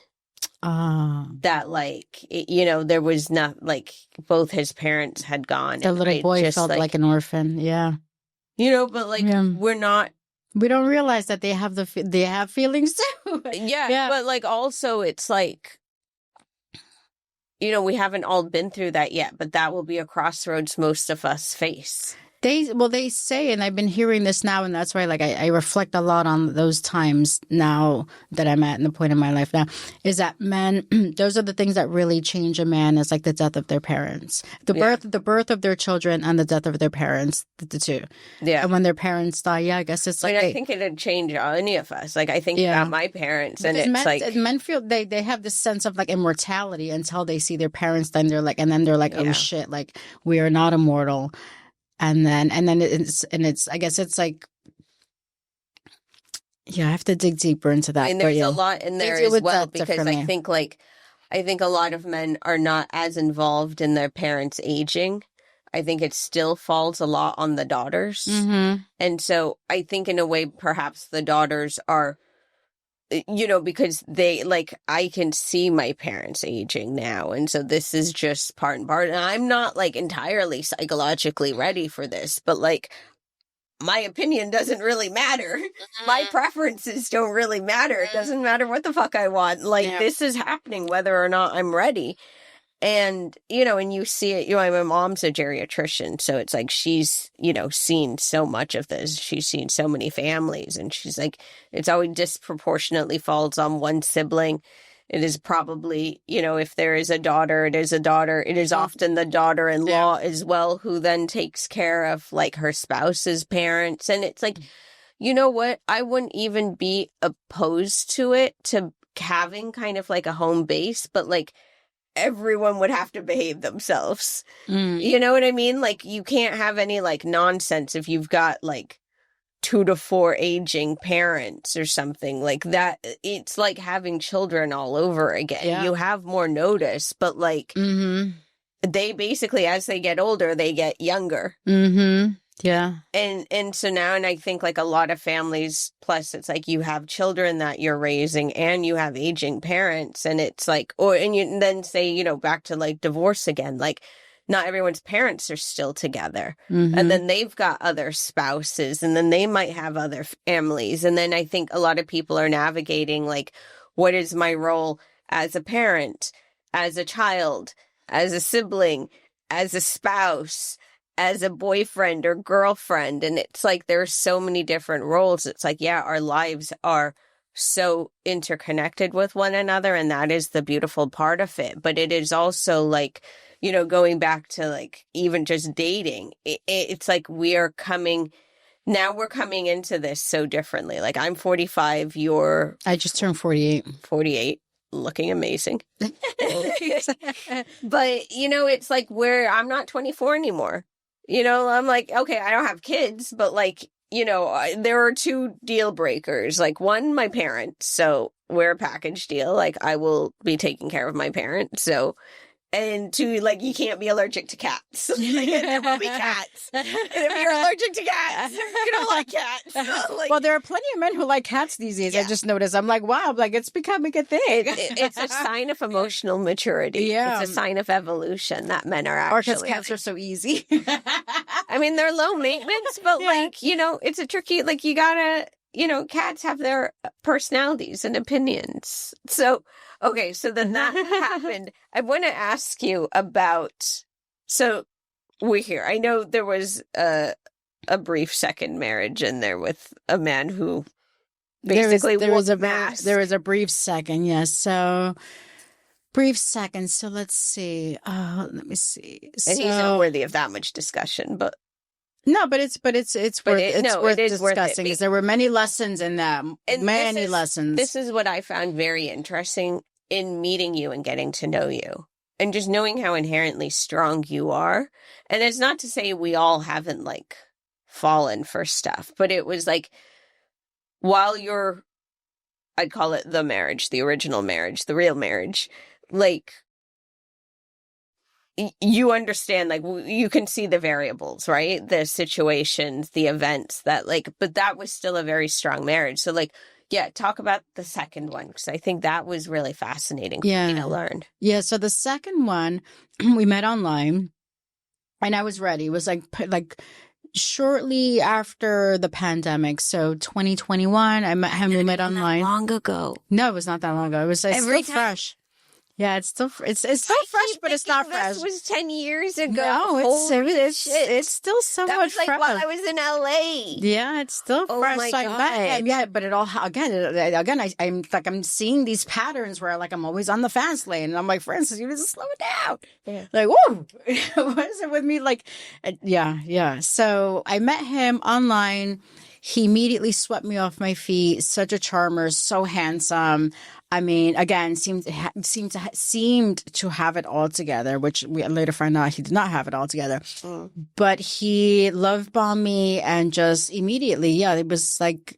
That like, there was not like both his parents had gone. The little boy felt like an orphan. Yeah. But like, we don't realize that they have feelings too. Yeah, but like also it's like we haven't all been through that yet, but that will be a crossroads most of us face. They say, and I've been hearing this now, and that's why like I reflect a lot on those times now that I'm at in the point in my life now, is that men, those are the things that really change a man, is like the death of their parents, the birth of their children, and the death of their parents, the two. Yeah. And when their parents die, I guess it's like, I think it'd change any of us. Like I think about my parents, and because it's men feel they have this sense of like immortality until they see their parents, then they're like, oh shit, like we are not immortal. And then it's I guess it's like, I have to dig deeper into that. And there's a lot in there as well, because I think a lot of men are not as involved in their parents aging. I think it still falls a lot on the daughters. Mm-hmm. And so I think in a way, perhaps the daughters are, because they like, I can see my parents aging now. And so this is just part and part. And I'm not like entirely psychologically ready for this, but like my opinion doesn't really matter. My preferences don't really matter. It doesn't matter what the fuck I want. Like this is happening whether or not I'm ready. And, and you see it, my mom's a geriatrician. So it's like she's, seen so much of this. She's seen so many families. And she's like, it's always disproportionately falls on one sibling. It is probably, if there is a daughter, it is a daughter. It is often the daughter-in-law as well, who then takes care of like her spouse's parents. And it's like, you know what? I wouldn't even be opposed to it, to having kind of like a home base, but like, everyone would have to behave themselves. You know what I mean? Like you can't have any like nonsense if you've got like 2 to 4 aging parents or something like that. It's like having children all over again. You have more notice, but like they basically, as they get older, they get younger. Yeah. And so now, and I think like a lot of families, plus it's like you have children that you're raising and you have aging parents, and it's like, and you then say, back to like divorce again, like not everyone's parents are still together. And then they've got other spouses, and then they might have other families. And then I think a lot of people are navigating like, what is my role as a parent, as a child, as a sibling, as a spouse, as a boyfriend or girlfriend. And it's like there's so many different roles. It's like, our lives are so interconnected with one another, and that is the beautiful part of it. But it is also like, going back to like even just dating, it's like we're coming into this so differently. Like I'm 45, I just turned 48. 48. Looking amazing. But it's like I'm not 24 anymore. I'm like, okay, I don't have kids, but like, there are 2 deal breakers. Like one, my parents. So we're a package deal. Like I will be taking care of my parents. So, and 2, like you can't be allergic to cats. Like there will be cats. And if you're allergic to cats, you don't like cats. Like, well, there are plenty of men who like cats these days. I just noticed. I'm like, wow, like it's becoming a thing. It's a sign of emotional maturity. Yeah. It's a sign of evolution that men are actually. Or because cats are so easy. I mean, they're low maintenance, but like, it's a tricky, like you gotta, cats have their personalities and opinions. So, okay, so then that happened. I want to ask you about, so we're here. I know there was a brief second marriage in there with a man who basically there was a brief second, yes. So brief second. So let's see. Let me see. And he's not worthy of that much discussion, but no, but it's worth discussing because there were many lessons in that. Lessons. This is what I found very interesting in meeting you and getting to know you, and just knowing how inherently strong you are. And it's not to say we all haven't like fallen for stuff, but it was like while I'd call it the marriage, the original marriage, the real marriage, like you understand, like you can see the variables, right? The situations, the events that like, but that was still a very strong marriage. So like, talk about the second one, because I think that was really fascinating for me to learn. Yeah, so the second one, we met online, and I was ready. It was like shortly after the pandemic, so 2021. I met him. We met online. Long ago? No, it was not that long ago. It was still fresh. Yeah, it's still still fresh, but it's not fresh. This was 10 years ago. No, it's still somewhat that was like fresh. while I was in LA. Yeah, it's still fresh. my So I met him. God. Yeah, but I'm seeing these patterns where like I'm always on the fast lane, and I'm like, Francis, you need to slow it down. Yeah. Like, whoa, what is it with me? Like, yeah. So I met him online. He immediately swept me off my feet. Such a charmer, so handsome. I mean, again, seemed to have it all together, which we later find out he did not have it all together. But he love bombed me, and just immediately, yeah, it was like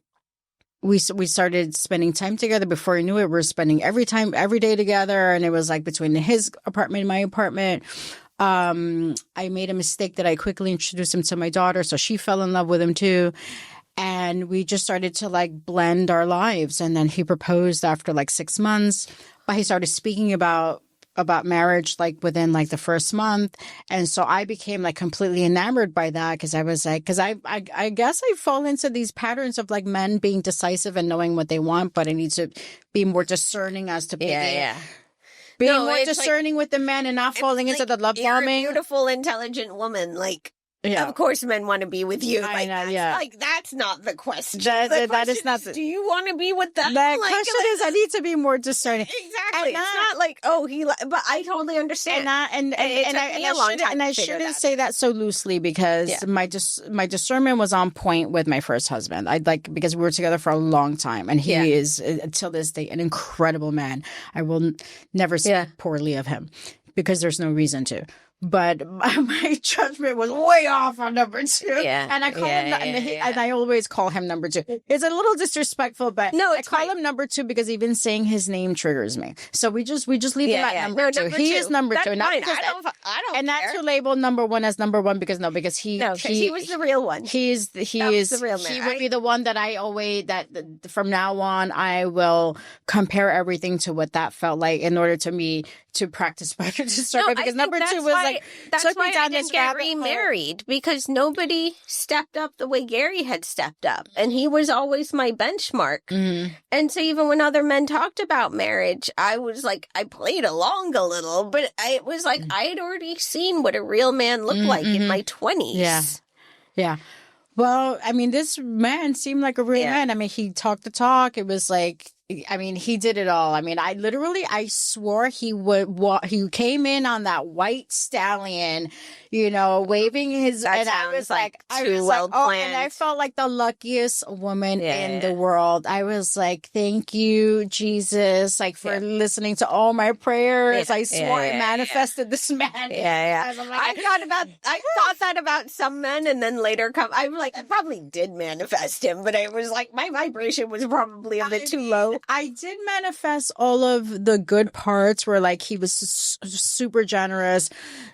we started spending time together. Before I knew it, we were spending every day together, and it was like between his apartment and my apartment. I made a mistake that I quickly introduced him to my daughter, so she fell in love with him too. And we just started to like blend our lives. And then he proposed after like 6 months, but he started speaking about marriage like within like the first month. And so I became like completely enamored by that, because I was like, because I guess I fall into these patterns of like men being decisive and knowing what they want, but I need to be more discerning as to being more discerning with the men and not falling into the love bombing. You're a beautiful, intelligent woman. Like, yeah. Of course men want to be with you. I know, Like, that's not the question. That is not. Do you want to be with them? The question is, I need to be more discerning. Exactly. It's not like, but I totally understand. I shouldn't say that so loosely, because my discernment was on point with my first husband. Because we were together for a long time, and he is till this day an incredible man. I will never speak poorly of him, because there's no reason to. But my judgment was way off on number 2. Yeah. And I call him, and I always call him number 2. It's a little disrespectful, but I call him number 2 because even saying his name triggers me. So we just leave him at number 2. He is number 2. That's fine. I don't and not to label number 1 as number 1, because he was the real one. He is the real man. He would be the one that I always, that from now on I will compare everything to what that felt like in order to me to practice better discernment, because number 2 was like, that's took why me down I didn't this get rabbit hole. remarried, because nobody stepped up the way Gary had stepped up, and he was always my benchmark. Mm-hmm. And so even when other men talked about marriage, I was like, I played along a little, but it was like I had already seen what a real man looked like in my 20s. Yeah. Well, I mean, this man seemed like a real man. I mean, he talked the talk. It was like, I mean, he did it all. I mean, I swore he he came in on that white stallion, waving his, and I was like, and I felt like the luckiest woman in the world. I was like, thank you, Jesus, like for listening to all my prayers. I swore I manifested this man. I thought that about some men, and then later I'm like, I probably did manifest him, but it was like my vibration was probably a bit too low. I did manifest all of the good parts, where like he was super generous,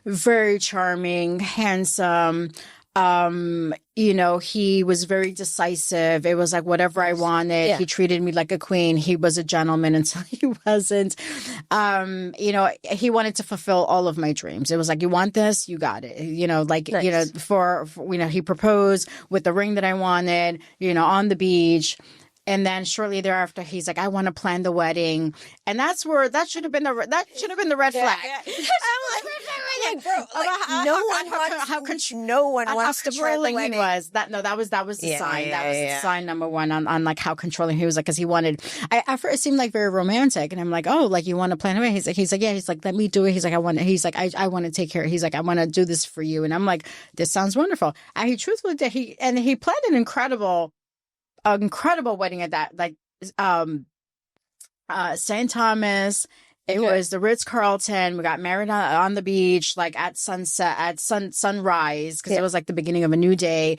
very charming, handsome. He was very decisive. It was like whatever I wanted. Yeah. He treated me like a queen. He was a gentleman until he wasn't. He wanted to fulfill all of my dreams. It was like, you want this, you got it. Nice. He proposed with the ring that I wanted, on the beach. And then shortly thereafter, he's like, I want to plan the wedding. And that should have been the red flag. Yeah. No one wants to plan the wedding. He was. That was the sign. That was the sign number 1 on like how controlling he was, like, because he wanted. At first it seemed like very romantic, and I'm like, oh, like you want to plan a wedding? He's like, yeah. He's like, let me do it. He's like, I want to take care. He's like, I want to do this for you. And I'm like, this sounds wonderful. And he truthfully did. He planned an incredible wedding at that, like St. Thomas. It was the Ritz-Carlton. We got married on the beach, like at sunset, at sunrise, because it was like the beginning of a new day.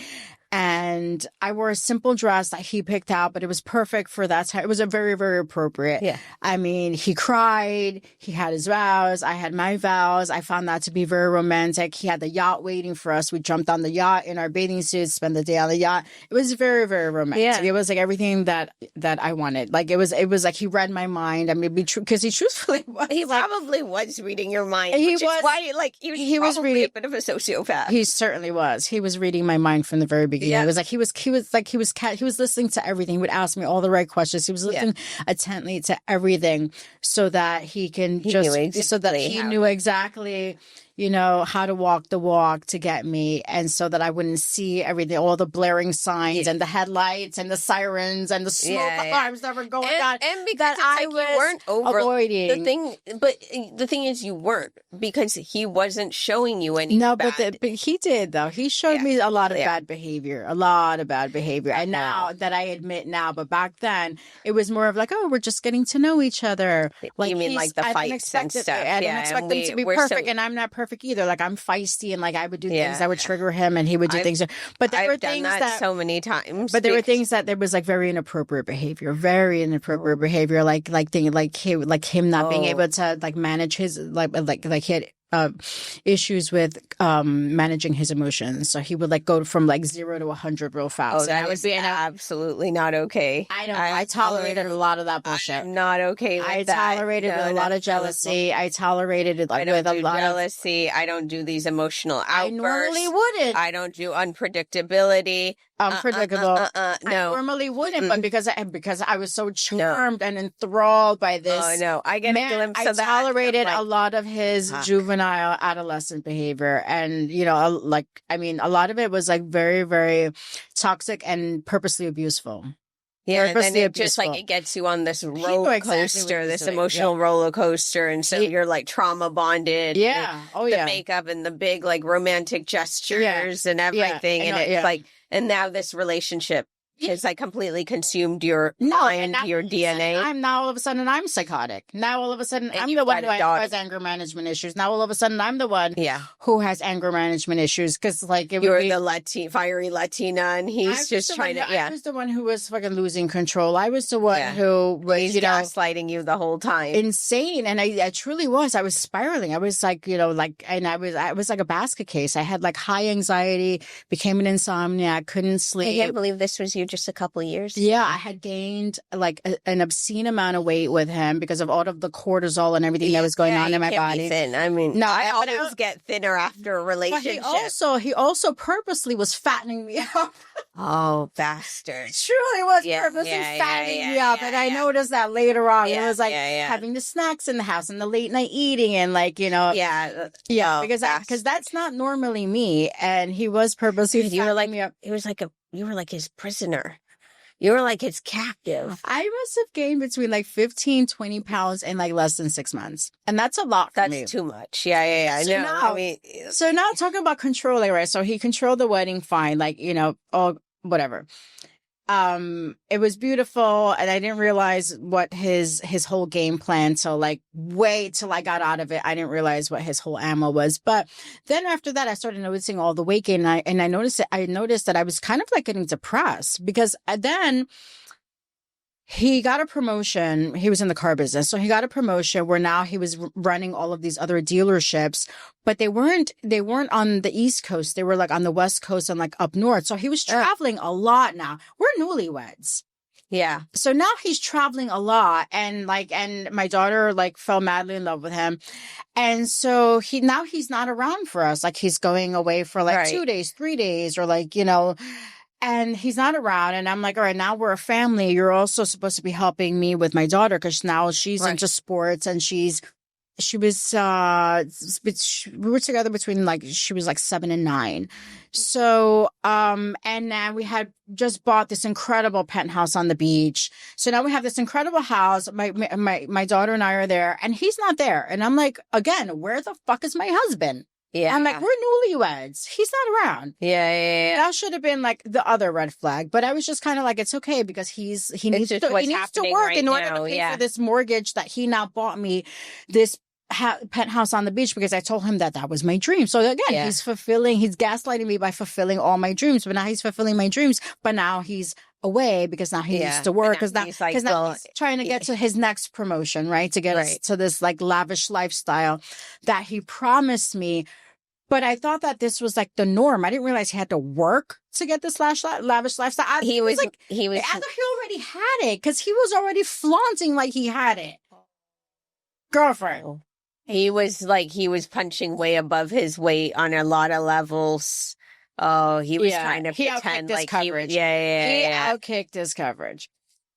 And I wore a simple dress that he picked out, but it was perfect for that time. It was a very, very appropriate. Yeah. I mean, he cried. He had his vows. I had my vows. I found that to be very romantic. He had the yacht waiting for us. We jumped on the yacht in our bathing suits, spent the day on the yacht. It was very, very romantic. Yeah. It was like everything that I wanted. Like it was like he read my mind. I mean, because he truthfully was. He probably was reading your mind. He was. Why, like, he was reading a bit of a sociopath. He certainly was. He was reading my mind from the very beginning. Yeah, it was like he was listening to everything. He would ask me all the right questions. He was listening attentively to everything so that he can so that he knew exactly, you know, how to walk the walk to get me, and so that I wouldn't see everything, all the blaring signs and the headlights and the sirens and the smoke alarms that were going on. And because you weren't avoiding the thing is you weren't, because he wasn't showing you any. No, but he did though. He showed me a lot of bad behavior, And now that I admit now, but back then it was more of like, oh, we're just getting to know each other. Like, you mean like the fights and stuff? I didn't expect him to be perfect, and I'm not perfect either. Like, I'm feisty, and like I would do things that would trigger him, and he would do things. But there were things that so many times. But there were things that there was like very inappropriate behavior, like him not being able to like manage his like he had issues with managing his emotions. So he would like go from like 0 to 100 real fast. Oh, that would be absolutely not okay. I know. I tolerated a lot of that bullshit. I'm not okay with that. I tolerated a lot of jealousy. I tolerated it with a lot of jealousy. I don't do these emotional outbursts. I normally wouldn't. I don't do unpredictability. Unpredictable. No. I normally wouldn't, but because I was so charmed and enthralled by this. Oh no, I get a glimpse of that. I tolerated a lot of his juvenile adolescent behavior, and you know, a lot of it was like very, very toxic and purposely abuseful. Yeah, and then it just like it gets you on this roller coaster, this emotional roller coaster, and so you're like trauma bonded. Yeah, the makeup and the big like romantic gestures and everything, and it's like, and now this relationship has like completely consumed your mind, your DNA. Now all of a sudden I'm psychotic. Now all of a sudden I'm the one who has anger management issues. Now all of a sudden I'm the one who has anger management issues, because like you're the fiery Latina, and he's just trying to. I was the one who was fucking losing control. I was the one who was gaslighting you the whole time. Insane, and I truly was. I was spiraling. I was like, you know, like, and I was like a basket case. I had like high anxiety, became an insomniac, couldn't sleep. I can't believe this was you just a couple of years. Yeah, I had gained like an obscene amount of weight with him because of all of the cortisol and everything that was going on in my body. Be thin. I mean, no, I always get thinner after a relationship. But he also purposely was fattening me up. Oh, bastard! Truly was purposely fattening me up, and I noticed that later on. It was like having the snacks in the house and the late night eating, and like, you know, because that's not normally me, and he was purposely fattening me up. It was like you were like his prisoner. You were like his captive. I must have gained between like 15, 20 pounds in like less than 6 months. And that's a lot for me. That's too much. Yeah. So now talking about controlling, right? So he controlled the wedding fine, like, you know, whatever. It was beautiful, and I didn't realize what his whole game plan till like wait till I got out of it. I didn't realize what his whole ammo was. But then after that, I started noticing all the weight gain, and I noticed that I was kind of like getting depressed, because then he got a promotion. He was in the car business. So he got a promotion where now he was running all of these other dealerships, but they weren't on the East Coast. They were like on the West Coast and like up north. So he was traveling a lot now. We're newlyweds. Yeah. So now he's traveling a lot, and my daughter like fell madly in love with him. And so he's not around for us. Like, he's going away for like 2 days, 3 days, or like, you know, and he's not around. And I'm like, all right, now we're a family. You're also supposed to be helping me with my daughter, because now she's into sports, and we were together between like, she was like 7 and 9. So, and now we had just bought this incredible penthouse on the beach. So now we have this incredible house. My daughter and I are there, and he's not there. And I'm like, again, where the fuck is my husband? Yeah. I'm like, we're newlyweds. He's not around. Yeah. That should have been like the other red flag. But I was just kind of like, it's okay, because he needs to work in order to pay for this mortgage that he now bought me this penthouse on the beach, because I told him that was my dream. So again, he's gaslighting me by fulfilling all my dreams. But now he's fulfilling my dreams. But now he's away, because now he needs to work, because now he's trying to get to his next promotion, right? To get us to this like lavish lifestyle that he promised me. But I thought that this was like the norm. I didn't realize he had to work to get this lavish lifestyle. He was. I thought he already had it, because he was already flaunting like he had it. Girlfriend. He was punching way above his weight on a lot of levels. Oh, he was Yeah, trying to he pretend outkicked his like coverage. yeah, He yeah. outkicked his coverage.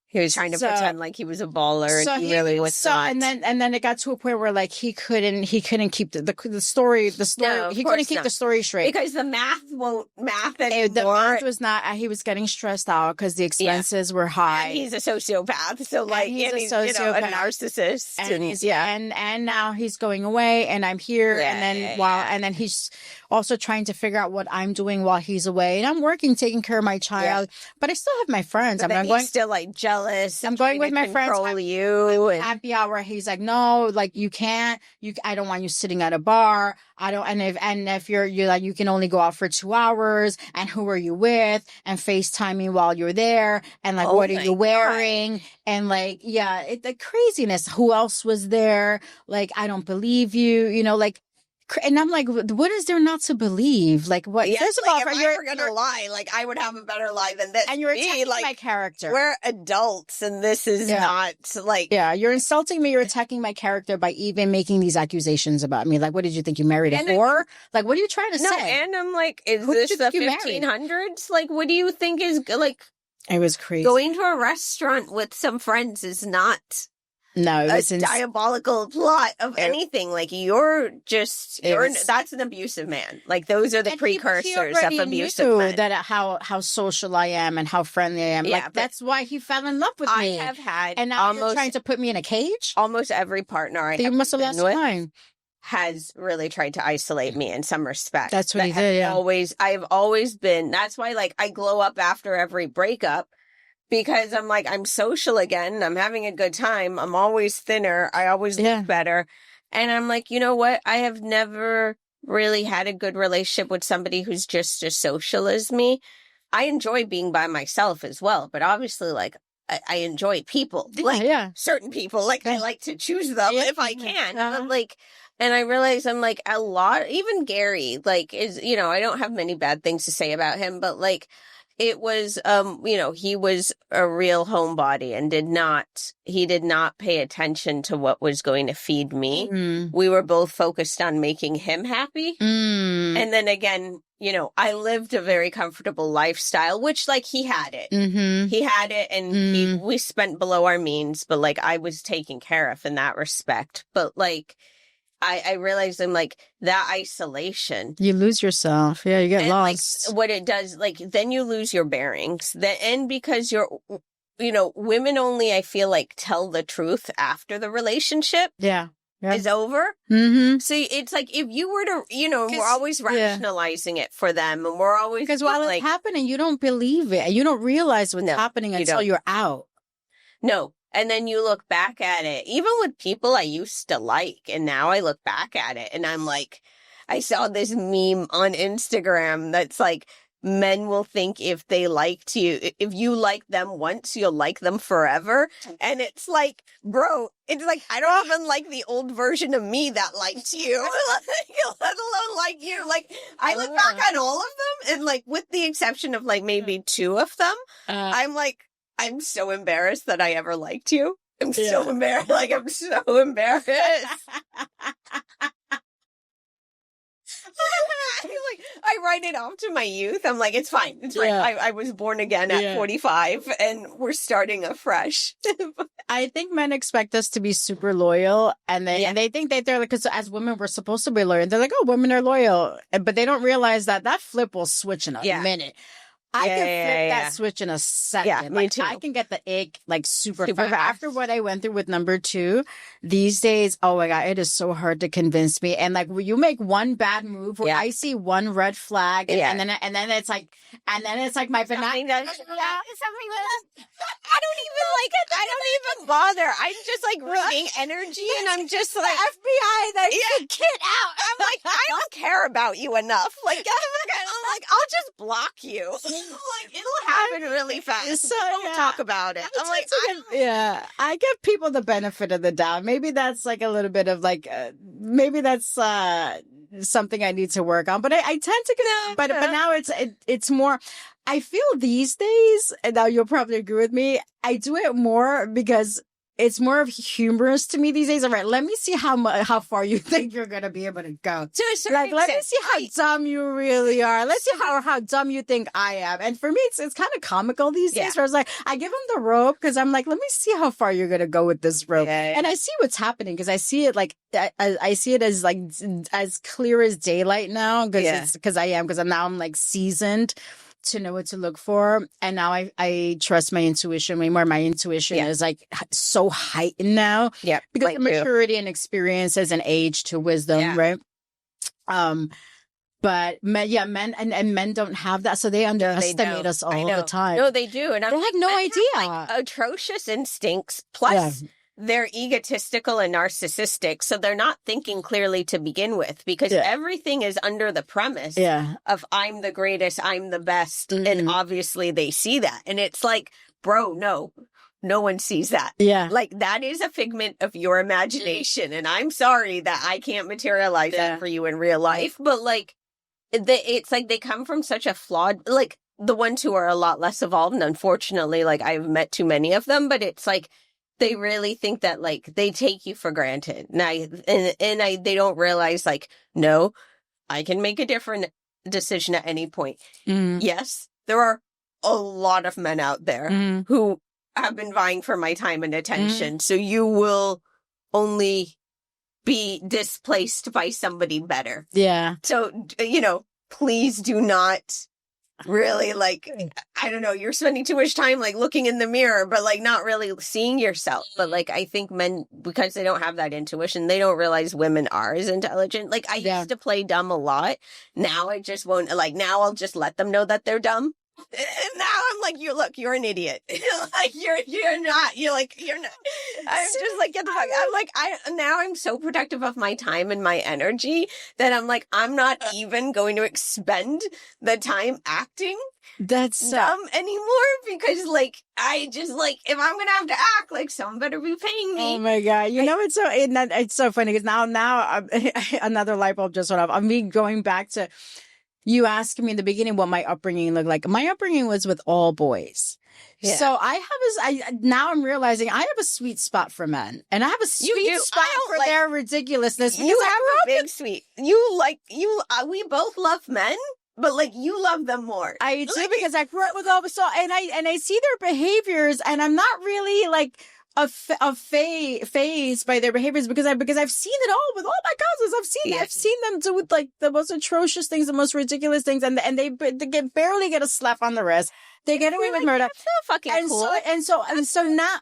He was trying to So pretend like he was a baller, and so he really was not. and then it got to a point where like he couldn't keep the story No, of he couldn't course keep the not. story straight. Because the math won't math The anymore. math was not. He was getting stressed out because the expenses were high. And he's a sociopath, so like, he's a you know, a sociopath. narcissist, And now he's going away, and I'm here, Yeah, and then yeah. and then he's also trying to figure out what I'm doing while he's away, and I'm working, taking care of my child, but I still have my friends. But then he's still like jealous. I'm going with my friends. Control you. And Happy hour. He's like, no, like you can't. I don't want you sitting at a bar. I don't. And if you're like, you can only go out for 2 hours. And who are you with? And FaceTiming while you're there. And like, what are you wearing? And like, yeah, the craziness. Who else was there? Like, I don't believe you. You know, like. And I'm like, what is there not to believe? Like, what? Yeah, First of like, all, if I were gonna lie, like I would have a better lie than this. And you're attacking like, my character. We're adults, and this is not like. Yeah, you're insulting me. You're attacking my character by even making these accusations about me. Like, what did you think? You married a whore? Like, what are you trying to say? And I'm like, is this the 1500s? Like, what do you think is like? It was crazy. Going to a restaurant with some friends is not. No, it was a diabolical plot of anything. Like that's an abusive man. Like those are the precursors of abusive men. That how social I am and how friendly I am. Yeah, like that's why he fell in love with me. I have had, and now you're trying to put me in a cage. Almost every partner I must have lost time. Has really tried to isolate me in some respect. That's what he did. Yeah, I've always been. That's why, like, I glow up after every breakup. Because I'm like, I'm social again. I'm having a good time. I'm always thinner. I always look better. And I'm like, you know what? I have never really had a good relationship with somebody who's just as social as me. I enjoy being by myself as well. But obviously, like, I enjoy people. Like, certain people. Like, I like to choose them if I can. But, like, and I realize I'm like a lot, even Gary, like, is, you know, I don't have many bad things to say about him, but like, it was, you know, he was a real homebody and he did not pay attention to what was going to feed me. Mm. We were both focused on making him happy. Mm. And then again, you know, I lived a very comfortable lifestyle, which like he had it. Mm-hmm. He had it and we spent below our means, but like I was taken care of in that respect. But like, I realized I'm like that isolation. You lose yourself. Yeah, you get lost. Like, what it does, like then you lose your bearings. And because you're, you know, women only, I feel like tell the truth after the relationship. Yeah. Is over. Mm-hmm. See, it's like if you were to, you know, we're always rationalizing it for them, and we're always because while it's happening, you don't believe it. You don't realize what's happening until you're out. No. And then you look back at it, even with people I used to like, and now I look back at it and I'm like, I saw this meme on Instagram that's like, men will think if they liked you, if you like them once, you'll like them forever. And it's like, bro, it's like, I don't even like the old version of me that liked you, let alone like you. Like, I look back on all of them and like, with the exception of like maybe 2 of them, I'm like, I'm so embarrassed that I ever liked you. I'm so embarrassed. Like, I'm so embarrassed. Like, I write it off to my youth. I'm like, it's fine. It's fine. I was born again at 45 and we're starting afresh. I think men expect us to be super loyal and they think that they're like, because as women, we're supposed to be loyal. They're like, oh, women are loyal. But they don't realize that flip will switch in a minute. I can flip that switch in a second. Yeah, me too. I can get the ick like super fast. After what I went through with number 2, these days, oh my God, it is so hard to convince me. And like, you make one bad move where I see one red flag, and then it's like my benign. I don't even bother. I'm just like reading energy, and I'm just like FBI. Get out. I'm like, I don't care about you enough. Like, I'm like, I'll just block you. Like, it'll happen really fast. So don't talk about it. I'm like, I give people the benefit of the doubt. Maybe that's like a little bit of like, maybe that's something I need to work on. But I tend to, but now it's more. I feel these days, and now you'll probably agree with me. I do it more because it's more of humorous to me these days. All right, let me see how far you think you're gonna be able to go. To a certain Like, let me extent, see how dumb you really are. Let's see how dumb you think I am. And for me, it's kind of comical these days. Where I was like, I give him the rope because I'm like, let me see how far you're gonna go with this rope. And I see what's happening because I see it like I see it as like as clear as daylight now because I'm like seasoned to know what to look for. And now I trust my intuition way more. My intuition is like so heightened now. Yeah. Because of maturity and experience as an age to wisdom, right? But men don't have that. So they underestimate us all the time. No, they do. And they have no idea. Have, like, atrocious instincts. Plus they're egotistical and narcissistic, so they're not thinking clearly to begin with because everything is under the premise of I'm the greatest, I'm the best, and obviously they see that. And it's like, bro, no one sees that. Yeah. Like, that is a figment of your imagination, and I'm sorry that I can't materialize that for you in real life, but like, it's like they come from such a flawed, like, the ones who are a lot less evolved, and unfortunately, like, I've met too many of them, but it's like, they really think that, like, they take you for granted. And they don't realize, like, no, I can make a different decision at any point. Yes, there are a lot of men out there who have been vying for my time and attention. So you will only be displaced by somebody better. Yeah. So, please do not really, like, I don't know, you're spending too much time like looking in the mirror, but like not really seeing yourself. But like, I think men, because they don't have that intuition, they don't realize women are as intelligent. Like, I used to play dumb a lot. Now I just won't, like, now I'll just let them know that they're dumb. And now I'm like, you're an idiot. Like, you're not. I'm just like, get the fuck. I'm like, now I'm so protective of my time and my energy that I'm like, I'm not even going to expend the time acting that's dumb anymore because, like, I just, like, if I'm gonna have to act, like, someone better be paying me. Oh my god, it's so funny because now another light bulb just went off. I'm going back to. You asked me in the beginning what my upbringing looked like. My upbringing was with all boys. Yeah. So now I'm realizing I have a sweet spot for men. And I have a sweet spot for their ridiculousness. You have a big sweet. We both love men. But like, you love them more. I do because I grew up with all the and I see their behaviors and I'm not really like phased by their behaviors because I've seen it all with all my cousins. I've seen them do like the most atrocious things, the most ridiculous things, and they barely get a slap on the wrist. They get away with murder. That's so fucking cool. So now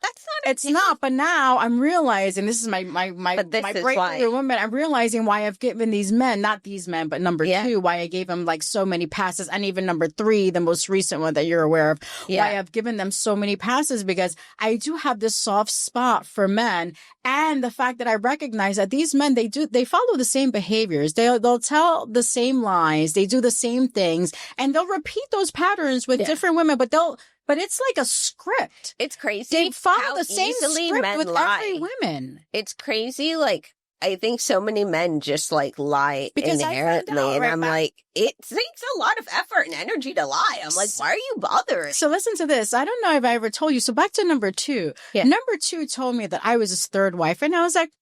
it's not. But now I'm realizing this is my breakthrough woman. I'm realizing why I've given these men, not these men, but number two, why I gave them like so many passes, and even number three, the most recent one that you're aware of, why I've given them so many passes because I do have this soft spot for men, and the fact that I recognize that these men they follow the same behaviors. They'll tell the same lies. They do the same things, and they'll repeat those patterns with different women. But it's like a script. It's crazy. They follow the same script with every woman. It's crazy. Like, I think so many men just like lie inherently. And I'm like, it takes a lot of effort and energy to lie. I'm like, why are you bothering? So listen to this. I don't know if I ever told you. So back to number two. Yeah. Number two told me that I was his third wife. And I was like,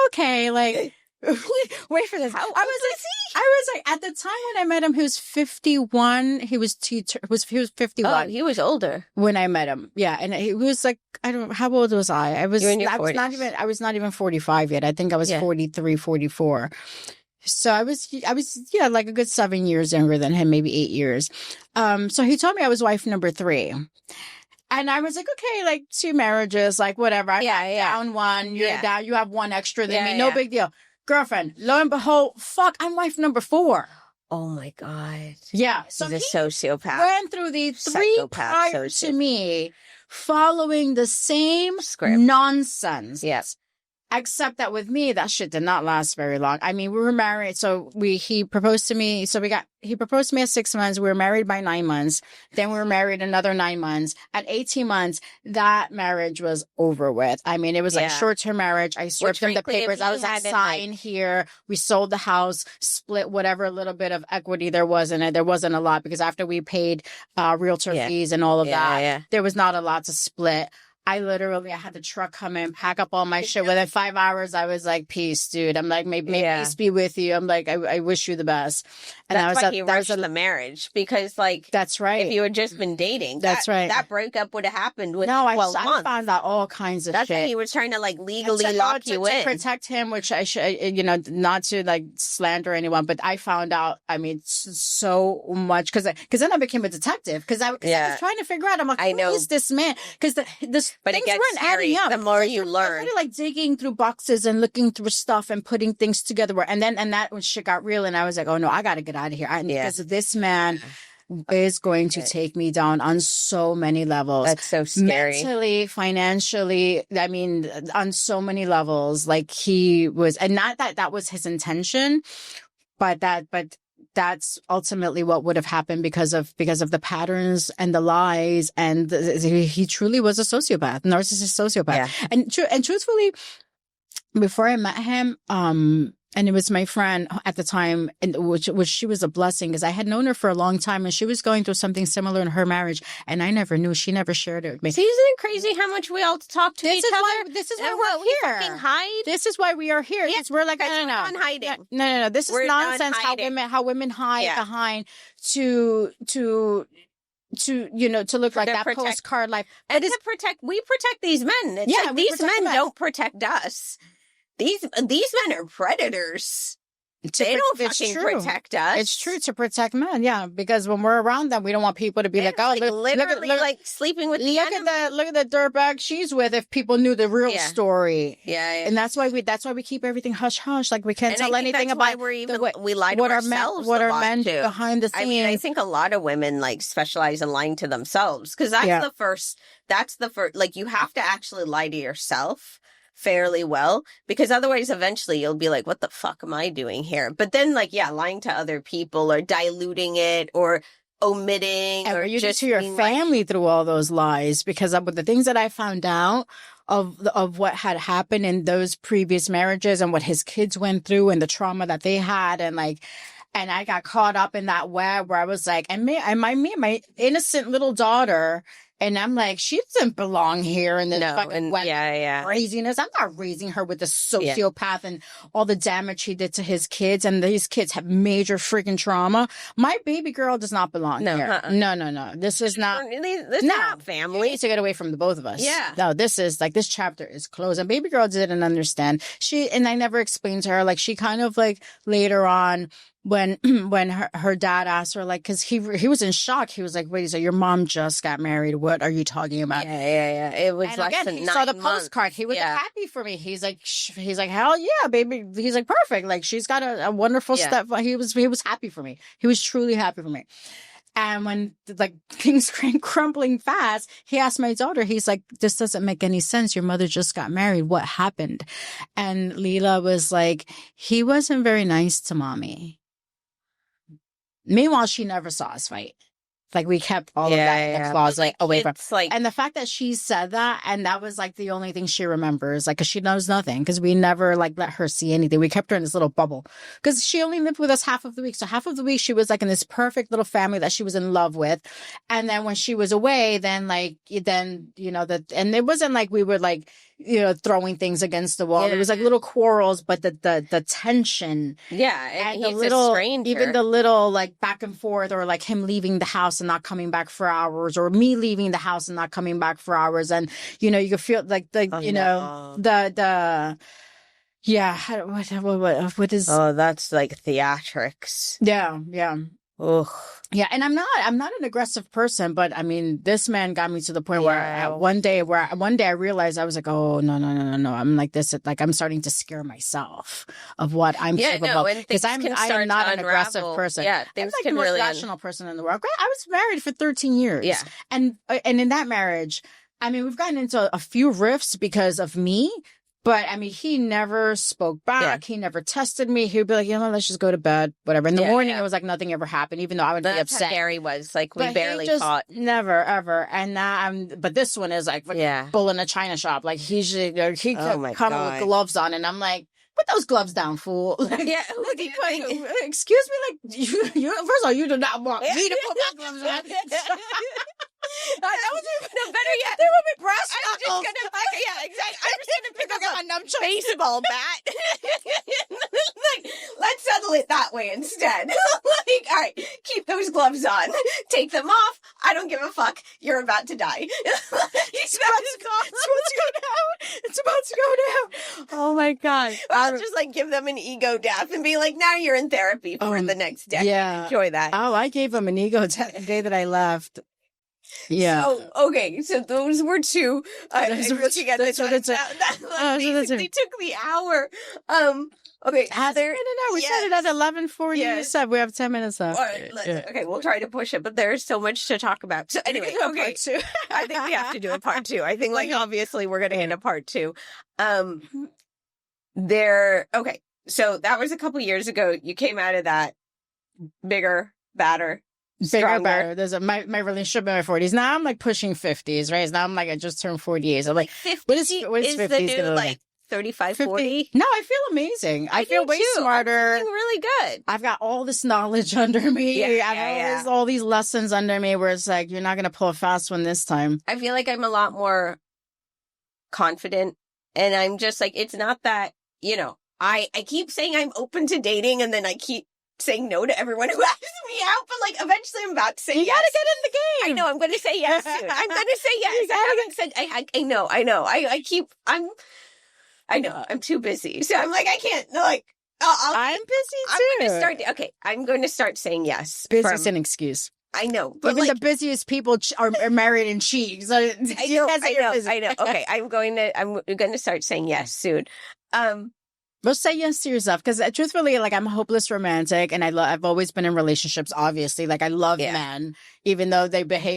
okay, like... Wait for this. How old is he? I was like, at the time when I met him, he was 51. He was 51. Oh, he was older when I met him. Yeah, and he was like, how old was I? I was not even 45 yet. I think I was 43, 44. So I was like a good 7 years younger than him, maybe 8 years. So he told me I was wife number 3. And I was like, okay, like 2 marriages, like whatever. Down one, you're down, you have one extra than me. No big deal. Girlfriend, lo and behold, I'm wife number 4. Oh my God. Yeah. So he's a sociopath. Went through the 3 prior to me, following the same script. Nonsense. Yes. Except that with me, that shit did not last very long. I mean, we were married. So he proposed to me. So he proposed to me at 6 months. We were married by 9 months. Then we were married another 9 months. At 18 months, that marriage was over with. I mean, it was like short-term marriage. I served him the papers. I was like, sign here. We sold the house, split whatever little bit of equity there was in it. There wasn't a lot because after we paid realtor fees and all of that, there was not a lot to split. I had the truck come in, pack up all my shit. Within 5 hours, I was like, peace, dude. I'm like, may peace be with you. I'm like, I wish you the best. And that's why he rushed the marriage, because like, that's right. If you had just been dating, that's right. That breakup would have happened with I 12 months. found out all kinds of shit. That's why he was trying to like legally lock you in. To protect him, which I should, not to like slander anyone, but I found out, I mean, so much because then I became a detective because I was trying to figure out, I'm like, who is this man? Because but it gets scary the more you learn. I started like digging through boxes and looking through stuff and putting things together. And that when shit got real, and I was like, oh no, I got to get out of here. Because this man is going to take me down on so many levels. That's so scary. Mentally, financially, I mean, on so many levels. Like he was, and not that was his intention, but that's ultimately what would have happened because of the patterns and the lies. And he truly was a sociopath, narcissist sociopath. Yeah. And truthfully, before I met him, and it was my friend at the time, and which she was a blessing because I had known her for a long time, and she was going through something similar in her marriage, and I never knew. She never shared it with me. See, isn't it crazy how much we all talk to each other? This is why we're here. Fucking hide. This is why we are here. Yeah, we're like, no. We're hiding. No. This is nonsense. How women hide behind to look like that postcard life. And we protect these men. It's like these men don't protect us. These men are predators. They don't fucking protect us. It's true, to protect men, because when we're around them, we don't want people to be like, oh, literally like sleeping with the enemy. Look at the dirtbag she's with. If people knew the real story, and that's why we keep everything hush hush. Like we can't tell anything about. We lie to ourselves. What are men behind the scenes? I mean, I think a lot of women like specialize in lying to themselves because that's the first. That's the first. Like you have to actually lie to yourself fairly well, because otherwise eventually you'll be like, what the fuck am I doing here? But then like, lying to other people or diluting it or omitting or you just to your family through all those lies, because of the things that I found out of what had happened in those previous marriages and what his kids went through and the trauma that they had, and I got caught up in that web where I was like, and my innocent little daughter. And I'm like, she doesn't belong here in this fucking craziness. I'm not raising her with the sociopath and all the damage he did to his kids. And these kids have major freaking trauma. My baby girl does not belong here. No. This is not. This is not family. You need to get away from the both of us. Yeah. No, this chapter is closed. And baby girl didn't understand. And I never explained to her. Like she kind of like later on, when her dad asked her, like, because he was in shock. He was like, wait, so your mom just got married. What are you talking about? Yeah. It was less than 9 months. He saw the postcard. He was happy for me. He's like, hell yeah, baby. He's like, perfect. Like, she's got a wonderful step. He was happy for me. He was truly happy for me. And when like things came crumbling fast, he asked my daughter, he's like, this doesn't make any sense. Your mother just got married. What happened? And Leela was like, he wasn't very nice to mommy. Meanwhile, she never saw us fight. Like we kept all of that in the closet away from. And the fact that she said that, and that was like the only thing she remembers, like, because she knows nothing, because we never like let her see anything. We kept her in this little bubble because she only lived with us half of the week. So half of the week she was like in this perfect little family that she was in love with, and then when she was away, then and it wasn't like we were like throwing things against the wall. It was like little quarrels, but the tension, and the little, even the little like back and forth, or like him leaving the house and not coming back for hours, or me leaving the house and not coming back for hours, and you could feel like what is that's like theatrics. Ugh. Yeah, and I'm not an aggressive person, but I mean, this man got me to the point where one day I realized I was like, oh no, I'm like this, like I'm starting to scare myself of what I'm capable of, because I am not an aggressive person. Yeah, things I'm like the most rational person in the world. I was married for 13 years. Yeah, and in that marriage, I mean, we've gotten into a few rifts because of me. But, I mean, he never spoke back. He never tested me. He would be like, let's just go to bed, whatever. In the morning, it was like nothing ever happened, even though I would be upset. That's how Gary was. Like, we barely fought. Never, ever. And now but this one is like bull in a china shop. Like, he could come with gloves on. And I'm like, put those gloves down, fool. Excuse me, like, you first of all, you do not want me to put my gloves on. That was No, better yet. There will be brass I'm just knuckles. gonna yeah, exactly. I'm just gonna pick up my a nunchucks. baseball bat. Like, let's settle it that way instead. Like, all right, keep those gloves on. Take them off. I don't give a fuck. You're about to die. It's about to go down. It's about to go down. Oh my God. I'll just like give them an ego death and be like, now you're in therapy for the next decade. Yeah. Enjoy that. Oh, I gave him an ego death the day that I left. Yeah. So, okay, so those were two. I'm looking at the time now. They took the hour. Okay, Heather. No, we started at 11:40. Yes. We have 10 minutes left. Okay, we'll try to push it, but there's so much to talk about. So anyway, okay, part two. I think we have to do a part two. I think, like, obviously, we're going to end a part two. Okay, so that was a couple years ago. You came out of that bigger, badder. Bigger, better. There's my relationship in my 40s. Now I'm like pushing 50s, right? Now I'm like, I just turned 48. So I'm like, 50 what is 50s the new, gonna look like 35, 40? No, I feel amazing. I feel way smarter. I'm feeling really good. I've got all this knowledge under me. I've all these lessons under me where it's like, you're not going to pull a fast one this time. I feel like I'm a lot more confident. And I'm just like, it's not that, you know, I keep saying I'm open to dating and then I keep saying no to everyone who asks me out, but like eventually I'm about to say yes. You gotta get in the game. I know, I'm gonna say yes soon. I'm gonna say yes. I haven't said I know. I know, I'm too busy. So I'm like, I can't, like, I'm busy too. I'm going to start saying yes. Busy's an excuse. I know. But even like, the busiest people are married and cheat. So I know. Okay, I'm going to start saying yes soon. Well, say yes to yourself, because truthfully, like, I'm a hopeless romantic, and I've always been in relationships. Obviously, like, I love men, even though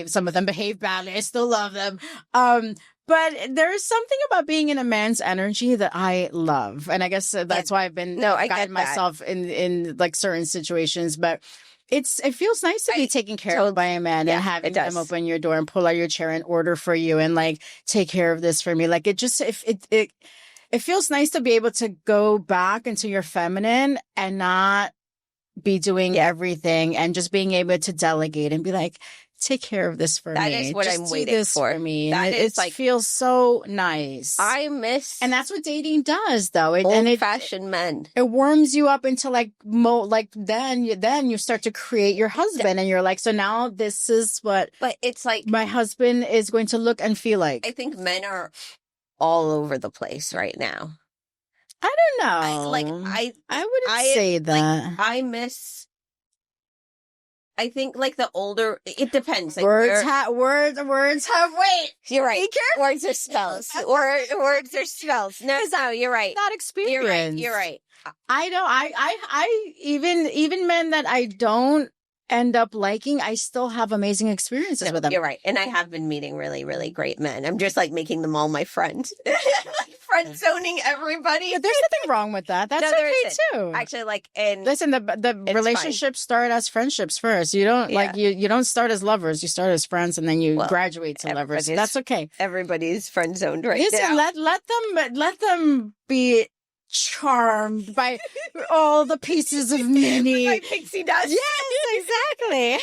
some of them behave badly. I still love them. But there's something about being in a man's energy that I love, and I guess that's why I've been guiding myself in like certain situations. But it feels nice to be taken care of by a man and having them open your door and pull out your chair and order for you and like take care of this for me. Like, it feels nice to be able to go back into your feminine and not be doing everything and just being able to delegate and be like, take care of this for me. That is what just I'm waiting for me. That is like, feels so nice. And that's what dating does, though. Old-fashioned men. It warms you up into then you start to create your husband, and you're like, so now this is what. But it's like my husband is going to look and feel like. I think men are all over the place right now. I don't know. I wouldn't say that. Like, I think like the older, it depends. Like, words have weight. You're right. Words are spells. Words are spells. No, you're right. Not experience. You're right. I know. I even men that I don't end up liking, I still have amazing experiences with them. You're right. And I have been meeting really, really great men. I'm just like making them all my friend. Friend zoning everybody. But there's nothing wrong with that. That's okay too. Actually, like, and listen, the relationships start as friendships first. You don't you don't start as lovers. You start as friends, and then you graduate to lovers. That's okay. Everybody's friend zoned right now. Let them be charmed by all the pieces of Minnie. Like pixie dust. Yes, exactly.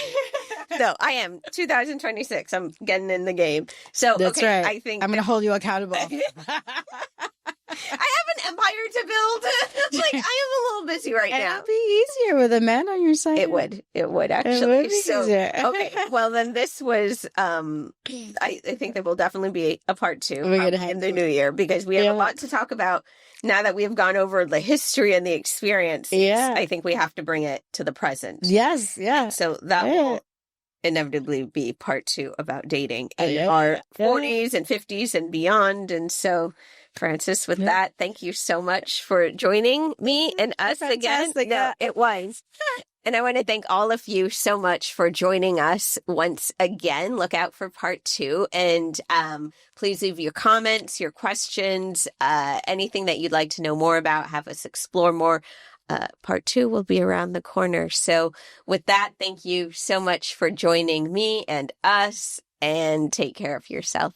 No, I am 2026. I'm getting in the game. So that's right. I think I'm going to hold you accountable. I have an empire to build. Like, I am a little busy right now. It'd be easier with a man on your side. It would actually. It would be easier. Okay. Well, then this was. I think there will definitely be a part two in the new year, because we have a lot to talk about. Now that we have gone over the history and the experience, I think we have to bring it to the present. Yes, yeah. So that will inevitably be part two about dating in our 40s and 50s and beyond. And so, Frances, with that, thank you so much for joining me and us again. No, it was. And I want to thank all of you so much for joining us once again. Look out for part two. And please leave your comments, your questions, anything that you'd like to know more about, have us explore more. Part two will be around the corner. So with that, thank you so much for joining me and us, and take care of yourself.